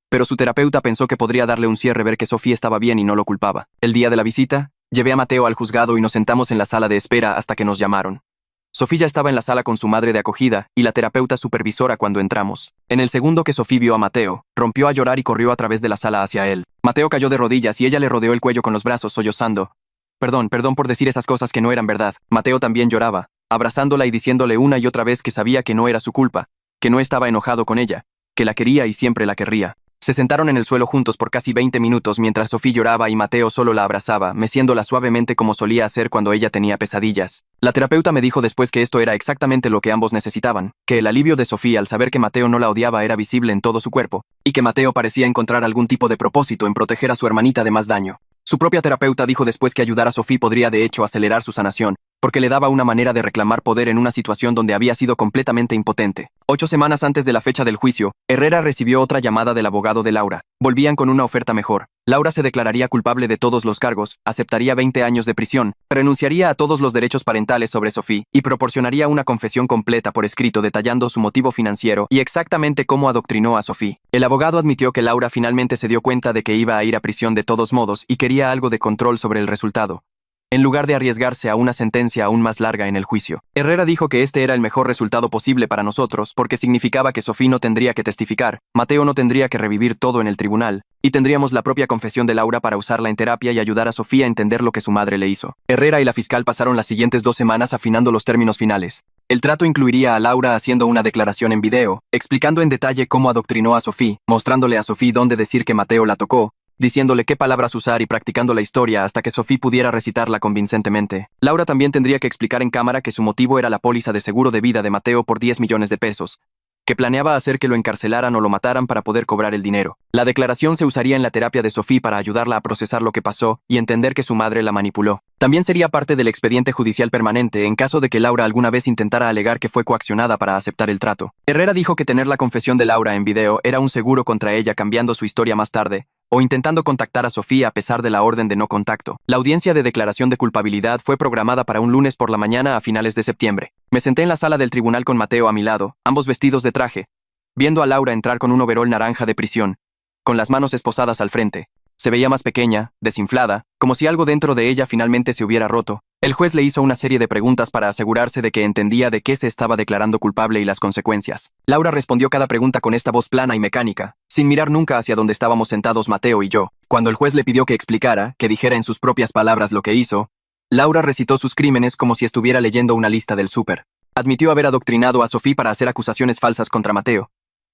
Pero su terapeuta pensó que podría darle un cierre ver que Sophie estaba bien y no lo culpaba. El día de la visita, llevé a Mateo al juzgado y nos sentamos en la sala de espera hasta que nos llamaron. Sophie ya estaba en la sala con su madre de acogida y la terapeuta supervisora cuando entramos. En el segundo que Sophie vio a Mateo, rompió a llorar y corrió a través de la sala hacia él. Mateo cayó de rodillas y ella le rodeó el cuello con los brazos, sollozando. Perdón por decir esas cosas que no eran verdad. Mateo también lloraba, abrazándola y diciéndole una y otra vez que sabía que no era su culpa, que no estaba enojado con ella, que la quería y siempre la querría. Se sentaron en el suelo juntos por casi 20 minutos mientras Sophie lloraba y Mateo solo la abrazaba, meciéndola suavemente como solía hacer cuando ella tenía pesadillas. La terapeuta me dijo después que esto era exactamente lo que ambos necesitaban, que el alivio de Sophie al saber que Mateo no la odiaba era visible en todo su cuerpo, y que Mateo parecía encontrar algún tipo de propósito en proteger a su hermanita de más daño. Su propia terapeuta dijo después que ayudar a Sophie podría de hecho acelerar su sanación, porque le daba una manera de reclamar poder en una situación donde había sido completamente impotente. 8 semanas antes de la fecha del juicio, Herrera recibió otra llamada del abogado de Laura. Volvían con una oferta mejor. Laura se declararía culpable de todos los cargos, aceptaría 20 años de prisión, renunciaría a todos los derechos parentales sobre Sophie y proporcionaría una confesión completa por escrito detallando su motivo financiero y exactamente cómo adoctrinó a Sophie. El abogado admitió que Laura finalmente se dio cuenta de que iba a ir a prisión de todos modos y quería algo de control sobre el resultado, en lugar de arriesgarse a una sentencia aún más larga en el juicio. Herrera dijo que este era el mejor resultado posible para nosotros porque significaba que Sophie no tendría que testificar, Mateo no tendría que revivir todo en el tribunal, y tendríamos la propia confesión de Laura para usarla en terapia y ayudar a Sophie a entender lo que su madre le hizo. Herrera y la fiscal pasaron las siguientes 2 semanas afinando los términos finales. El trato incluiría a Laura haciendo una declaración en video, explicando en detalle cómo adoctrinó a Sophie, mostrándole a Sophie dónde decir que Mateo la tocó, diciéndole qué palabras usar y practicando la historia hasta que Sophie pudiera recitarla convincentemente. Laura también tendría que explicar en cámara que su motivo era la póliza de seguro de vida de Mateo por 10 millones de pesos, que planeaba hacer que lo encarcelaran o lo mataran para poder cobrar el dinero. La declaración se usaría en la terapia de Sophie para ayudarla a procesar lo que pasó y entender que su madre la manipuló. También sería parte del expediente judicial permanente en caso de que Laura alguna vez intentara alegar que fue coaccionada para aceptar el trato. Herrera dijo que tener la confesión de Laura en video era un seguro contra ella, cambiando su historia más tarde, o intentando contactar a Sofía a pesar de la orden de no contacto. La audiencia de declaración de culpabilidad fue programada para un lunes por la mañana a finales de septiembre. Me senté en la sala del tribunal con Mateo a mi lado, ambos vestidos de traje, viendo a Laura entrar con un overol naranja de prisión, con las manos esposadas al frente. Se veía más pequeña, desinflada, como si algo dentro de ella finalmente se hubiera roto. El juez le hizo una serie de preguntas para asegurarse de que entendía de qué se estaba declarando culpable y las consecuencias. Laura respondió cada pregunta con esta voz plana y mecánica, sin mirar nunca hacia donde estábamos sentados Mateo y yo. Cuando el juez le pidió que explicara, que dijera en sus propias palabras lo que hizo, Laura recitó sus crímenes como si estuviera leyendo una lista del súper. Admitió haber adoctrinado a Sophie para hacer acusaciones falsas contra Mateo.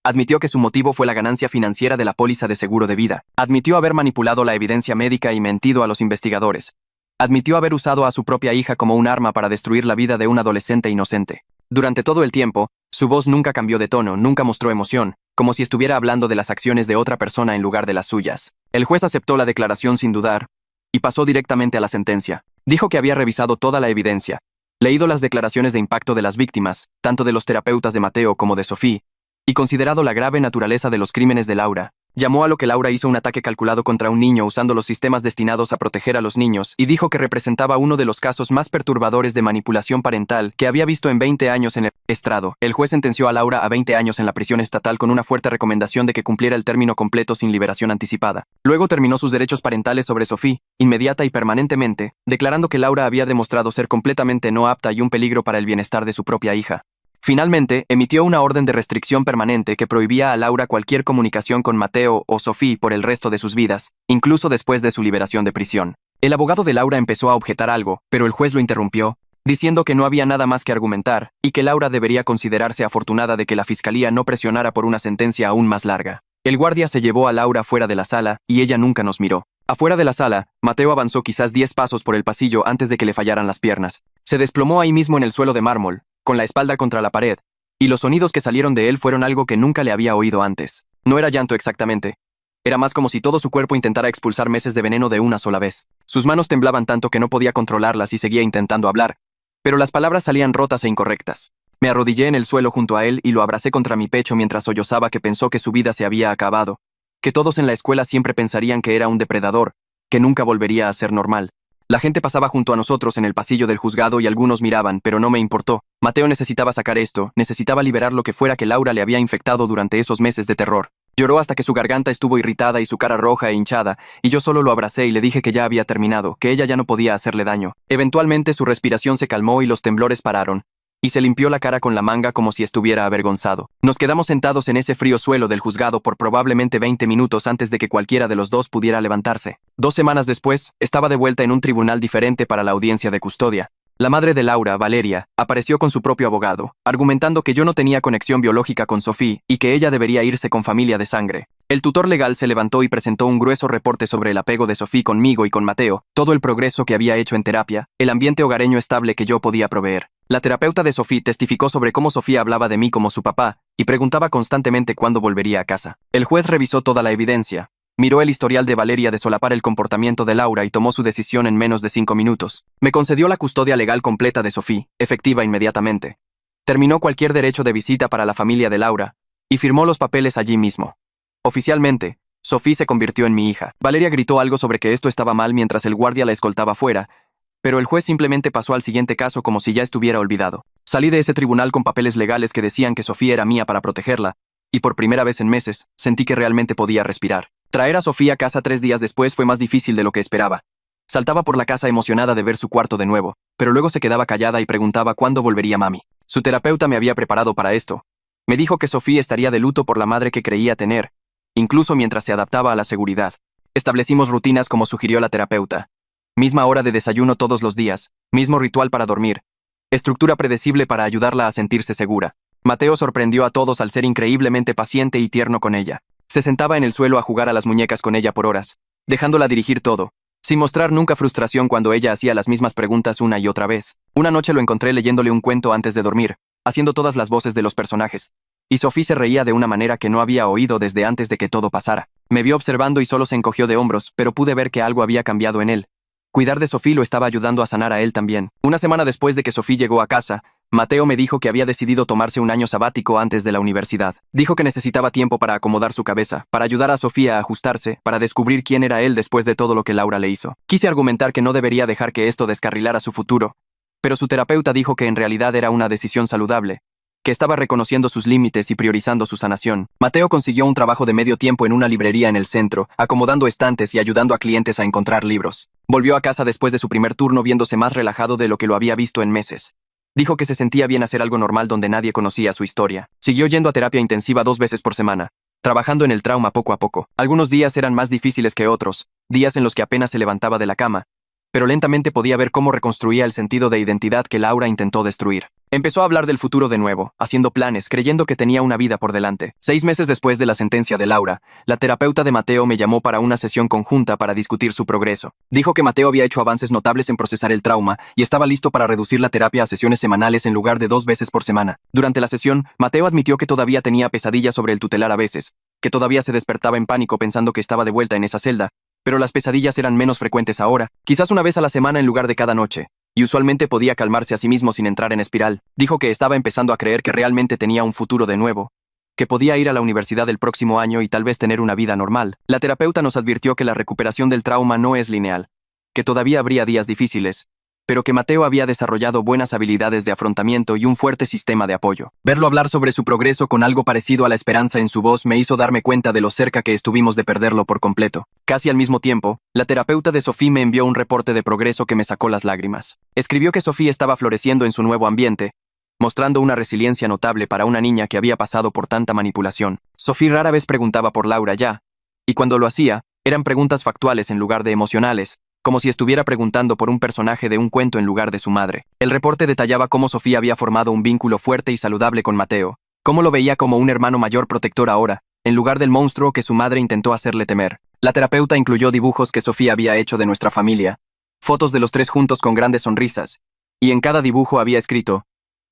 Admitió que su motivo fue la ganancia financiera de la póliza de seguro de vida. Admitió haber manipulado la evidencia médica y mentido a los investigadores. Admitió haber usado a su propia hija como un arma para destruir la vida de un adolescente inocente. Durante todo el tiempo, su voz nunca cambió de tono, nunca mostró emoción, como si estuviera hablando de las acciones de otra persona en lugar de las suyas. El juez aceptó la declaración sin dudar y pasó directamente a la sentencia. Dijo que había revisado toda la evidencia, leído las declaraciones de impacto de las víctimas, tanto de los terapeutas de Mateo como de Sophie, y considerado la grave naturaleza de los crímenes de Laura. Llamó a lo que Laura hizo un ataque calculado contra un niño usando los sistemas destinados a proteger a los niños y dijo que representaba uno de los casos más perturbadores de manipulación parental que había visto en 20 años en el estrado. El juez sentenció a Laura a 20 años en la prisión estatal con una fuerte recomendación de que cumpliera el término completo sin liberación anticipada. Luego terminó sus derechos parentales sobre Sophie, inmediata y permanentemente, declarando que Laura había demostrado ser completamente no apta y un peligro para el bienestar de su propia hija. Finalmente, emitió una orden de restricción permanente que prohibía a Laura cualquier comunicación con Mateo o Sophie por el resto de sus vidas, incluso después de su liberación de prisión. El abogado de Laura empezó a objetar algo, pero el juez lo interrumpió, diciendo que no había nada más que argumentar y que Laura debería considerarse afortunada de que la fiscalía no presionara por una sentencia aún más larga. El guardia se llevó a Laura fuera de la sala y ella nunca nos miró. Afuera de la sala, Mateo avanzó quizás 10 pasos por el pasillo antes de que le fallaran las piernas. Se desplomó ahí mismo en el suelo de mármol, con la espalda contra la pared, y los sonidos que salieron de él fueron algo que nunca le había oído antes. No era llanto exactamente. Era más como si todo su cuerpo intentara expulsar meses de veneno de una sola vez. Sus manos temblaban tanto que no podía controlarlas y seguía intentando hablar, pero las palabras salían rotas e incorrectas. Me arrodillé en el suelo junto a él y lo abracé contra mi pecho mientras sollozaba que pensó que su vida se había acabado, que todos en la escuela siempre pensarían que era un depredador, que nunca volvería a ser normal. La gente pasaba junto a nosotros en el pasillo del juzgado y algunos miraban, pero no me importó. Mateo necesitaba sacar esto, necesitaba liberar lo que fuera que Laura le había infectado durante esos meses de terror. Lloró hasta que su garganta estuvo irritada y su cara roja e hinchada, y yo solo lo abracé y le dije que ya había terminado, que ella ya no podía hacerle daño. Eventualmente su respiración se calmó y los temblores pararon, y se limpió la cara con la manga como si estuviera avergonzado. Nos quedamos sentados en ese frío suelo del juzgado por probablemente 20 minutos antes de que cualquiera de los dos pudiera levantarse. 2 semanas después, estaba de vuelta en un tribunal diferente para la audiencia de custodia. La madre de Laura, Valeria, apareció con su propio abogado, argumentando que yo no tenía conexión biológica con Sophie y que ella debería irse con familia de sangre. El tutor legal se levantó y presentó un grueso reporte sobre el apego de Sophie conmigo y con Mateo, todo el progreso que había hecho en terapia, el ambiente hogareño estable que yo podía proveer. La terapeuta de Sophie testificó sobre cómo Sofía hablaba de mí como su papá y preguntaba constantemente cuándo volvería a casa. El juez revisó toda la evidencia, miró el historial de Valeria de solapar el comportamiento de Laura y tomó su decisión en menos de 5 minutos. Me concedió la custodia legal completa de Sophie, efectiva inmediatamente. Terminó cualquier derecho de visita para la familia de Laura y firmó los papeles allí mismo. Oficialmente, Sophie se convirtió en mi hija. Valeria gritó algo sobre que esto estaba mal mientras el guardia la escoltaba fuera, pero el juez simplemente pasó al siguiente caso como si ya estuviera olvidado. Salí de ese tribunal con papeles legales que decían que Sofía era mía para protegerla, y por primera vez en meses, sentí que realmente podía respirar. Traer a Sofía a casa 3 días después fue más difícil de lo que esperaba. Saltaba por la casa emocionada de ver su cuarto de nuevo, pero luego se quedaba callada y preguntaba cuándo volvería mami. Su terapeuta me había preparado para esto. Me dijo que Sofía estaría de luto por la madre que creía tener, incluso mientras se adaptaba a la seguridad. Establecimos rutinas como sugirió la terapeuta. Misma hora de desayuno todos los días, mismo ritual para dormir. Estructura predecible para ayudarla a sentirse segura. Mateo sorprendió a todos al ser increíblemente paciente y tierno con ella. Se sentaba en el suelo a jugar a las muñecas con ella por horas, dejándola dirigir todo, sin mostrar nunca frustración cuando ella hacía las mismas preguntas una y otra vez. Una noche lo encontré leyéndole un cuento antes de dormir, haciendo todas las voces de los personajes. Y Sophie se reía de una manera que no había oído desde antes de que todo pasara. Me vio observando y solo se encogió de hombros, pero pude ver que algo había cambiado en él. Cuidar de Sophie lo estaba ayudando a sanar a él también. Una semana después de que Sophie llegó a casa, Mateo me dijo que había decidido tomarse un año sabático antes de la universidad. Dijo que necesitaba tiempo para acomodar su cabeza, para ayudar a Sofía a ajustarse, para descubrir quién era él después de todo lo que Laura le hizo. Quise argumentar que no debería dejar que esto descarrilara su futuro, pero su terapeuta dijo que en realidad era una decisión saludable, que estaba reconociendo sus límites y priorizando su sanación. Mateo consiguió un trabajo de medio tiempo en una librería en el centro, acomodando estantes y ayudando a clientes a encontrar libros. Volvió a casa después de su primer turno viéndose más relajado de lo que lo había visto en meses. Dijo que se sentía bien hacer algo normal donde nadie conocía su historia. Siguió yendo a terapia intensiva 2 veces por semana, trabajando en el trauma poco a poco. Algunos días eran más difíciles que otros, días en los que apenas se levantaba de la cama, pero lentamente podía ver cómo reconstruía el sentido de identidad que Laura intentó destruir. Empezó a hablar del futuro de nuevo, haciendo planes, creyendo que tenía una vida por delante. 6 meses después de la sentencia de Laura, la terapeuta de Mateo me llamó para una sesión conjunta para discutir su progreso. Dijo que Mateo había hecho avances notables en procesar el trauma y estaba listo para reducir la terapia a sesiones semanales en lugar de 2 veces por semana. Durante la sesión, Mateo admitió que todavía tenía pesadillas sobre el tutelar a veces, que todavía se despertaba en pánico pensando que estaba de vuelta en esa celda, pero las pesadillas eran menos frecuentes ahora, quizás una vez a la semana en lugar de cada noche, y usualmente podía calmarse a sí mismo sin entrar en espiral. Dijo que estaba empezando a creer que realmente tenía un futuro de nuevo, que podía ir a la universidad el próximo año y tal vez tener una vida normal. La terapeuta nos advirtió que la recuperación del trauma no es lineal, que todavía habría días difíciles, pero que Mateo había desarrollado buenas habilidades de afrontamiento y un fuerte sistema de apoyo. Verlo hablar sobre su progreso con algo parecido a la esperanza en su voz me hizo darme cuenta de lo cerca que estuvimos de perderlo por completo. Casi al mismo tiempo, la terapeuta de Sophie me envió un reporte de progreso que me sacó las lágrimas. Escribió que Sophie estaba floreciendo en su nuevo ambiente, mostrando una resiliencia notable para una niña que había pasado por tanta manipulación. Sophie rara vez preguntaba por Laura ya, y cuando lo hacía, eran preguntas factuales en lugar de emocionales, como si estuviera preguntando por un personaje de un cuento en lugar de su madre. El reporte detallaba cómo Sofía había formado un vínculo fuerte y saludable con Mateo, cómo lo veía como un hermano mayor protector ahora, en lugar del monstruo que su madre intentó hacerle temer. La terapeuta incluyó dibujos que Sofía había hecho de nuestra familia, fotos de los 3 juntos con grandes sonrisas, y en cada dibujo había escrito,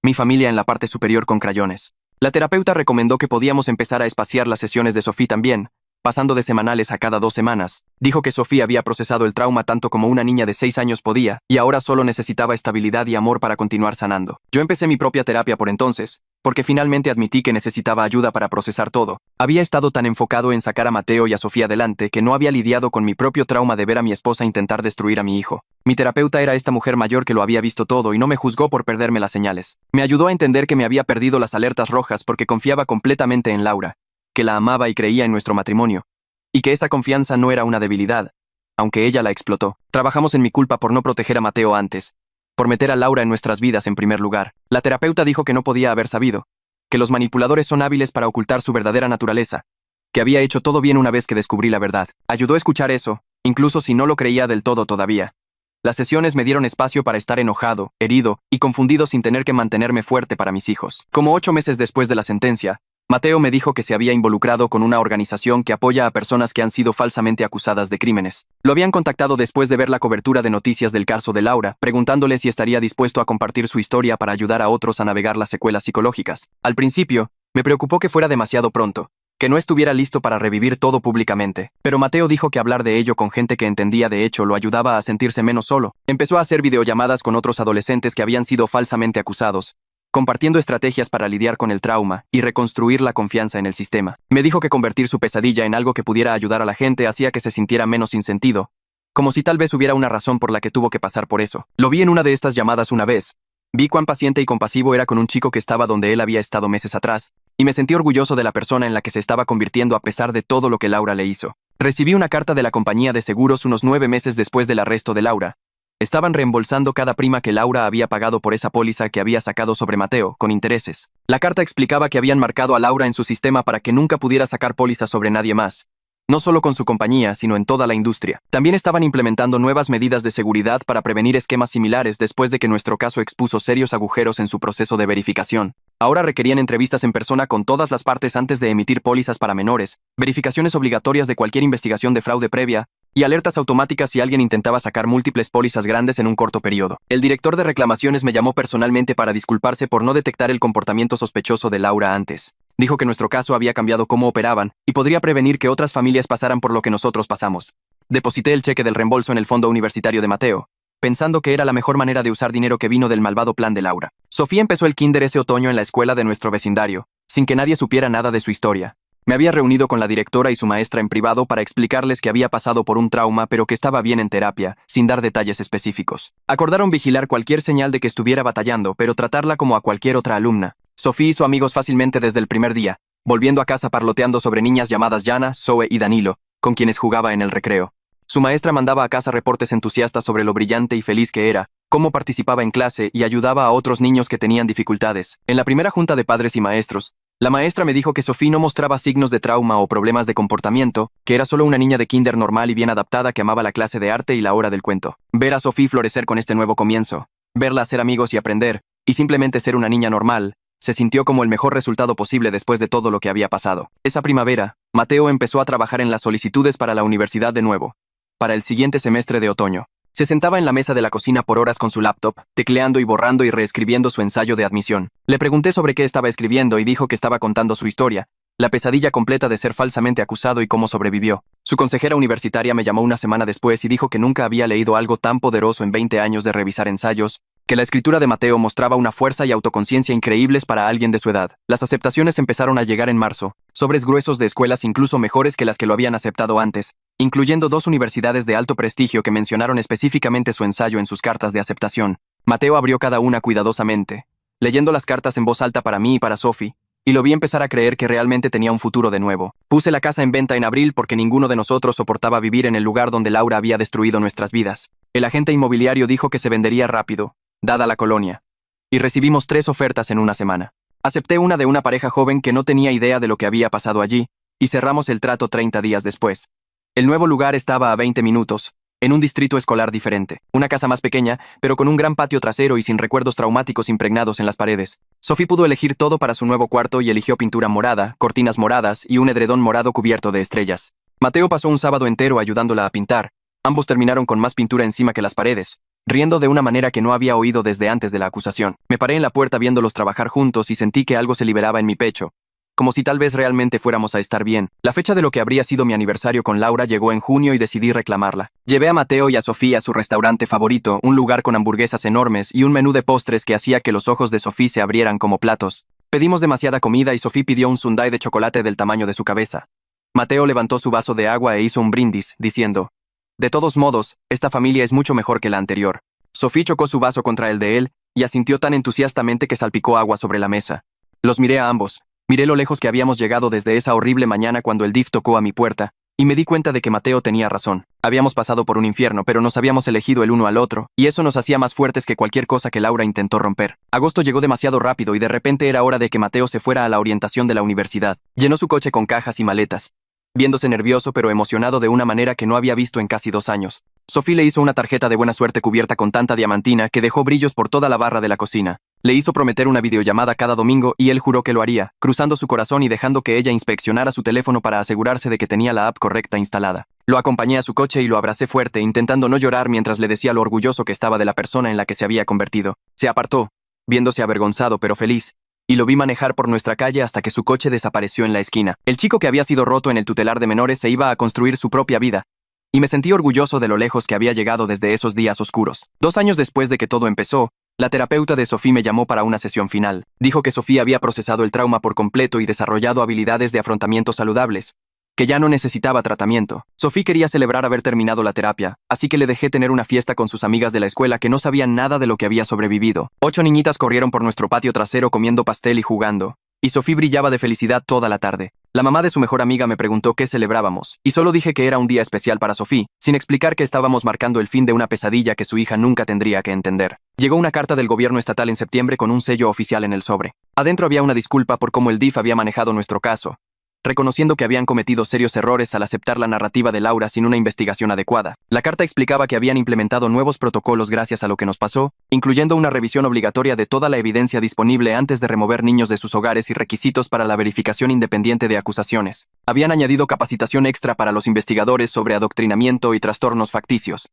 mi familia en la parte superior con crayones. La terapeuta recomendó que podíamos empezar a espaciar las sesiones de Sofía también, pasando de semanales a cada 2 semanas. Dijo que Sofía había procesado el trauma tanto como una niña de 6 años podía, y ahora solo necesitaba estabilidad y amor para continuar sanando. Yo empecé mi propia terapia por entonces, porque finalmente admití que necesitaba ayuda para procesar todo. Había estado tan enfocado en sacar a Mateo y a Sofía adelante que no había lidiado con mi propio trauma de ver a mi esposa intentar destruir a mi hijo. Mi terapeuta era esta mujer mayor que lo había visto todo y no me juzgó por perderme las señales. Me ayudó a entender que me había perdido las alertas rojas porque confiaba completamente en Laura, que la amaba y creía en nuestro matrimonio, y que esa confianza no era una debilidad, aunque ella la explotó. Trabajamos en mi culpa por no proteger a Mateo antes, por meter a Laura en nuestras vidas en primer lugar. La terapeuta dijo que no podía haber sabido, que los manipuladores son hábiles para ocultar su verdadera naturaleza, que había hecho todo bien una vez que descubrí la verdad. Ayudó a escuchar eso, incluso si no lo creía del todo todavía. Las sesiones me dieron espacio para estar enojado, herido y confundido sin tener que mantenerme fuerte para mis hijos. Como 8 meses después de la sentencia, Mateo me dijo que se había involucrado con una organización que apoya a personas que han sido falsamente acusadas de crímenes. Lo habían contactado después de ver la cobertura de noticias del caso de Laura, preguntándole si estaría dispuesto a compartir su historia para ayudar a otros a navegar las secuelas psicológicas. Al principio, me preocupó que fuera demasiado pronto, que no estuviera listo para revivir todo públicamente. Pero Mateo dijo que hablar de ello con gente que entendía de hecho lo ayudaba a sentirse menos solo. Empezó a hacer videollamadas con otros adolescentes que habían sido falsamente acusados, compartiendo estrategias para lidiar con el trauma y reconstruir la confianza en el sistema. Me dijo que convertir su pesadilla en algo que pudiera ayudar a la gente hacía que se sintiera menos sin sentido, como si tal vez hubiera una razón por la que tuvo que pasar por eso. Lo vi en una de estas llamadas una vez. Vi cuán paciente y compasivo era con un chico que estaba donde él había estado meses atrás, y me sentí orgulloso de la persona en la que se estaba convirtiendo a pesar de todo lo que Laura le hizo. Recibí una carta de la compañía de seguros unos 9 meses después del arresto de Laura. Estaban reembolsando cada prima que Laura había pagado por esa póliza que había sacado sobre Mateo, con intereses. La carta explicaba que habían marcado a Laura en su sistema para que nunca pudiera sacar pólizas sobre nadie más, no solo con su compañía, sino en toda la industria. También estaban implementando nuevas medidas de seguridad para prevenir esquemas similares después de que nuestro caso expuso serios agujeros en su proceso de verificación. Ahora requerían entrevistas en persona con todas las partes antes de emitir pólizas para menores, verificaciones obligatorias de cualquier investigación de fraude previa, y alertas automáticas si alguien intentaba sacar múltiples pólizas grandes en un corto periodo. El director de reclamaciones me llamó personalmente para disculparse por no detectar el comportamiento sospechoso de Laura antes. Dijo que nuestro caso había cambiado cómo operaban y podría prevenir que otras familias pasaran por lo que nosotros pasamos. Deposité el cheque del reembolso en el fondo universitario de Mateo, pensando que era la mejor manera de usar dinero que vino del malvado plan de Laura. Sofía empezó el kinder ese otoño en la escuela de nuestro vecindario, sin que nadie supiera nada de su historia. Me había reunido con la directora y su maestra en privado para explicarles que había pasado por un trauma pero que estaba bien en terapia, sin dar detalles específicos. Acordaron vigilar cualquier señal de que estuviera batallando, pero tratarla como a cualquier otra alumna. Sofía hizo amigos fácilmente desde el primer día, volviendo a casa parloteando sobre niñas llamadas Yana, Zoe y Danilo, con quienes jugaba en el recreo. Su maestra mandaba a casa reportes entusiastas sobre lo brillante y feliz que era, cómo participaba en clase y ayudaba a otros niños que tenían dificultades. En la primera junta de padres y maestros, la maestra me dijo que Sofía no mostraba signos de trauma o problemas de comportamiento, que era solo una niña de kinder normal y bien adaptada que amaba la clase de arte y la hora del cuento. Ver a Sofía florecer con este nuevo comienzo, verla hacer amigos y aprender, y simplemente ser una niña normal, se sintió como el mejor resultado posible después de todo lo que había pasado. Esa primavera, Mateo empezó a trabajar en las solicitudes para la universidad de nuevo, para el siguiente semestre de otoño. Se sentaba en la mesa de la cocina por horas con su laptop, tecleando y borrando y reescribiendo su ensayo de admisión. Le pregunté sobre qué estaba escribiendo y dijo que estaba contando su historia, la pesadilla completa de ser falsamente acusado y cómo sobrevivió. Su consejera universitaria me llamó una semana después y dijo que nunca había leído algo tan poderoso en 20 años de revisar ensayos, que la escritura de Mateo mostraba una fuerza y autoconciencia increíbles para alguien de su edad. Las aceptaciones empezaron a llegar en marzo, sobres gruesos de escuelas incluso mejores que las que lo habían aceptado antes, incluyendo 2 universidades de alto prestigio que mencionaron específicamente su ensayo en sus cartas de aceptación. Mateo abrió cada una cuidadosamente, leyendo las cartas en voz alta para mí y para Sophie, y lo vi empezar a creer que realmente tenía un futuro de nuevo. Puse la casa en venta en abril porque ninguno de nosotros soportaba vivir en el lugar donde Laura había destruido nuestras vidas. El agente inmobiliario dijo que se vendería rápido, dada la colonia, y recibimos 3 ofertas en una semana. Acepté una de una pareja joven que no tenía idea de lo que había pasado allí, y cerramos el trato 30 días después. El nuevo lugar estaba a 20 minutos, en un distrito escolar diferente. Una casa más pequeña, pero con un gran patio trasero y sin recuerdos traumáticos impregnados en las paredes. Sophie pudo elegir todo para su nuevo cuarto y eligió pintura morada, cortinas moradas y un edredón morado cubierto de estrellas. Mateo pasó un sábado entero ayudándola a pintar. Ambos terminaron con más pintura encima que las paredes, riendo de una manera que no había oído desde antes de la acusación. Me paré en la puerta viéndolos trabajar juntos y sentí que algo se liberaba en mi pecho, como si tal vez realmente fuéramos a estar bien. La fecha de lo que habría sido mi aniversario con Laura llegó en junio y decidí reclamarla. Llevé a Mateo y a Sofía a su restaurante favorito, un lugar con hamburguesas enormes y un menú de postres que hacía que los ojos de Sofía se abrieran como platos. Pedimos demasiada comida y Sofía pidió un sundae de chocolate del tamaño de su cabeza. Mateo levantó su vaso de agua e hizo un brindis, diciendo: «De todos modos, esta familia es mucho mejor que la anterior». Sofía chocó su vaso contra el de él y asintió tan entusiastamente que salpicó agua sobre la mesa. Los miré a ambos. Miré lo lejos que habíamos llegado desde esa horrible mañana cuando el DIF tocó a mi puerta, y me di cuenta de que Mateo tenía razón. Habíamos pasado por un infierno, pero nos habíamos elegido el uno al otro, y eso nos hacía más fuertes que cualquier cosa que Laura intentó romper. Agosto llegó demasiado rápido y de repente era hora de que Mateo se fuera a la orientación de la universidad. Llenó su coche con cajas y maletas, viéndose nervioso pero emocionado de una manera que no había visto en casi 2 años. Sofía le hizo una tarjeta de buena suerte cubierta con tanta diamantina que dejó brillos por toda la barra de la cocina. Le hizo prometer una videollamada cada domingo y él juró que lo haría, cruzando su corazón y dejando que ella inspeccionara su teléfono para asegurarse de que tenía la app correcta instalada. Lo acompañé a su coche y lo abracé fuerte, intentando no llorar mientras le decía lo orgulloso que estaba de la persona en la que se había convertido. Se apartó, viéndose avergonzado pero feliz, y lo vi manejar por nuestra calle hasta que su coche desapareció en la esquina. El chico que había sido roto en el tutelar de menores se iba a construir su propia vida, y me sentí orgulloso de lo lejos que había llegado desde esos días oscuros. 2 años después de que todo empezó, la terapeuta de Sofía me llamó para una sesión final. Dijo que Sofía había procesado el trauma por completo y desarrollado habilidades de afrontamiento saludables, que ya no necesitaba tratamiento. Sofía quería celebrar haber terminado la terapia, así que le dejé tener una fiesta con sus amigas de la escuela que no sabían nada de lo que había sobrevivido. 8 niñitas corrieron por nuestro patio trasero comiendo pastel y jugando, y Sofía brillaba de felicidad toda la tarde. La mamá de su mejor amiga me preguntó qué celebrábamos, y solo dije que era un día especial para Sofía, sin explicar que estábamos marcando el fin de una pesadilla que su hija nunca tendría que entender. Llegó una carta del gobierno estatal en septiembre con un sello oficial en el sobre. Adentro había una disculpa por cómo el DIF había manejado nuestro caso, reconociendo que habían cometido serios errores al aceptar la narrativa de Laura sin una investigación adecuada. La carta explicaba que habían implementado nuevos protocolos gracias a lo que nos pasó, incluyendo una revisión obligatoria de toda la evidencia disponible antes de remover niños de sus hogares y requisitos para la verificación independiente de acusaciones. Habían añadido capacitación extra para los investigadores sobre adoctrinamiento y trastornos facticios.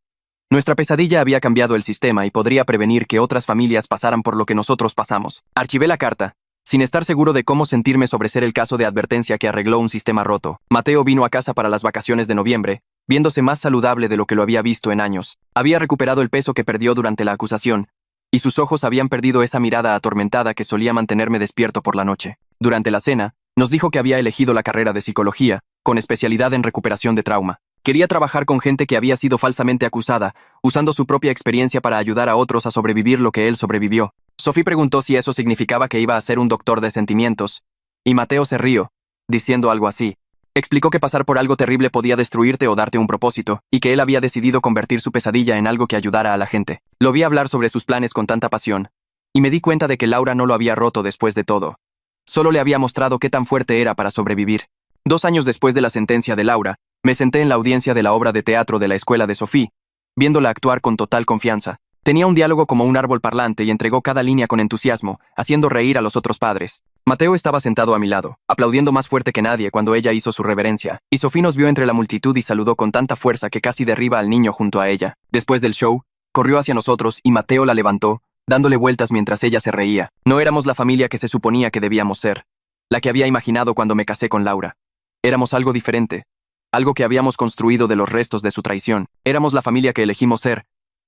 Nuestra pesadilla había cambiado el sistema y podría prevenir que otras familias pasaran por lo que nosotros pasamos. Archivé la carta, Sin estar seguro de cómo sentirme sobre ser el caso de advertencia que arregló un sistema roto, Mateo vino a casa para las vacaciones de noviembre, viéndose más saludable de lo que lo había visto en años. Había recuperado el peso que perdió durante la acusación, y sus ojos habían perdido esa mirada atormentada que solía mantenerme despierto por la noche. Durante la cena, nos dijo que había elegido la carrera de psicología, con especialidad en recuperación de trauma. Quería trabajar con gente que había sido falsamente acusada, usando su propia experiencia para ayudar a otros a sobrevivir lo que él sobrevivió. Sophie preguntó si eso significaba que iba a ser un doctor de sentimientos, y Mateo se rió, diciendo algo así. Explicó que pasar por algo terrible podía destruirte o darte un propósito, y que él había decidido convertir su pesadilla en algo que ayudara a la gente. Lo vi hablar sobre sus planes con tanta pasión, y me di cuenta de que Laura no lo había roto después de todo. Solo le había mostrado qué tan fuerte era para sobrevivir. 2 años después de la sentencia de Laura, me senté en la audiencia de la obra de teatro de la escuela de Sophie, viéndola actuar con total confianza. Tenía un diálogo como un árbol parlante y entregó cada línea con entusiasmo, haciendo reír a los otros padres. Mateo estaba sentado a mi lado, aplaudiendo más fuerte que nadie cuando ella hizo su reverencia, y Sophie nos vio entre la multitud y saludó con tanta fuerza que casi derriba al niño junto a ella. Después del show, corrió hacia nosotros y Mateo la levantó, dándole vueltas mientras ella se reía. No éramos la familia que se suponía que debíamos ser, la que había imaginado cuando me casé con Laura. Éramos algo diferente, algo que habíamos construido de los restos de su traición. Éramos la familia que elegimos ser,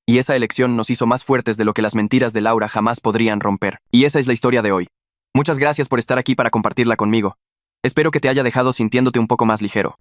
y esa elección nos hizo más fuertes de lo que las mentiras de Laura jamás podrían romper. Y esa es la historia de hoy. Muchas gracias por estar aquí para compartirla conmigo. Espero que te haya dejado sintiéndote un poco más ligero.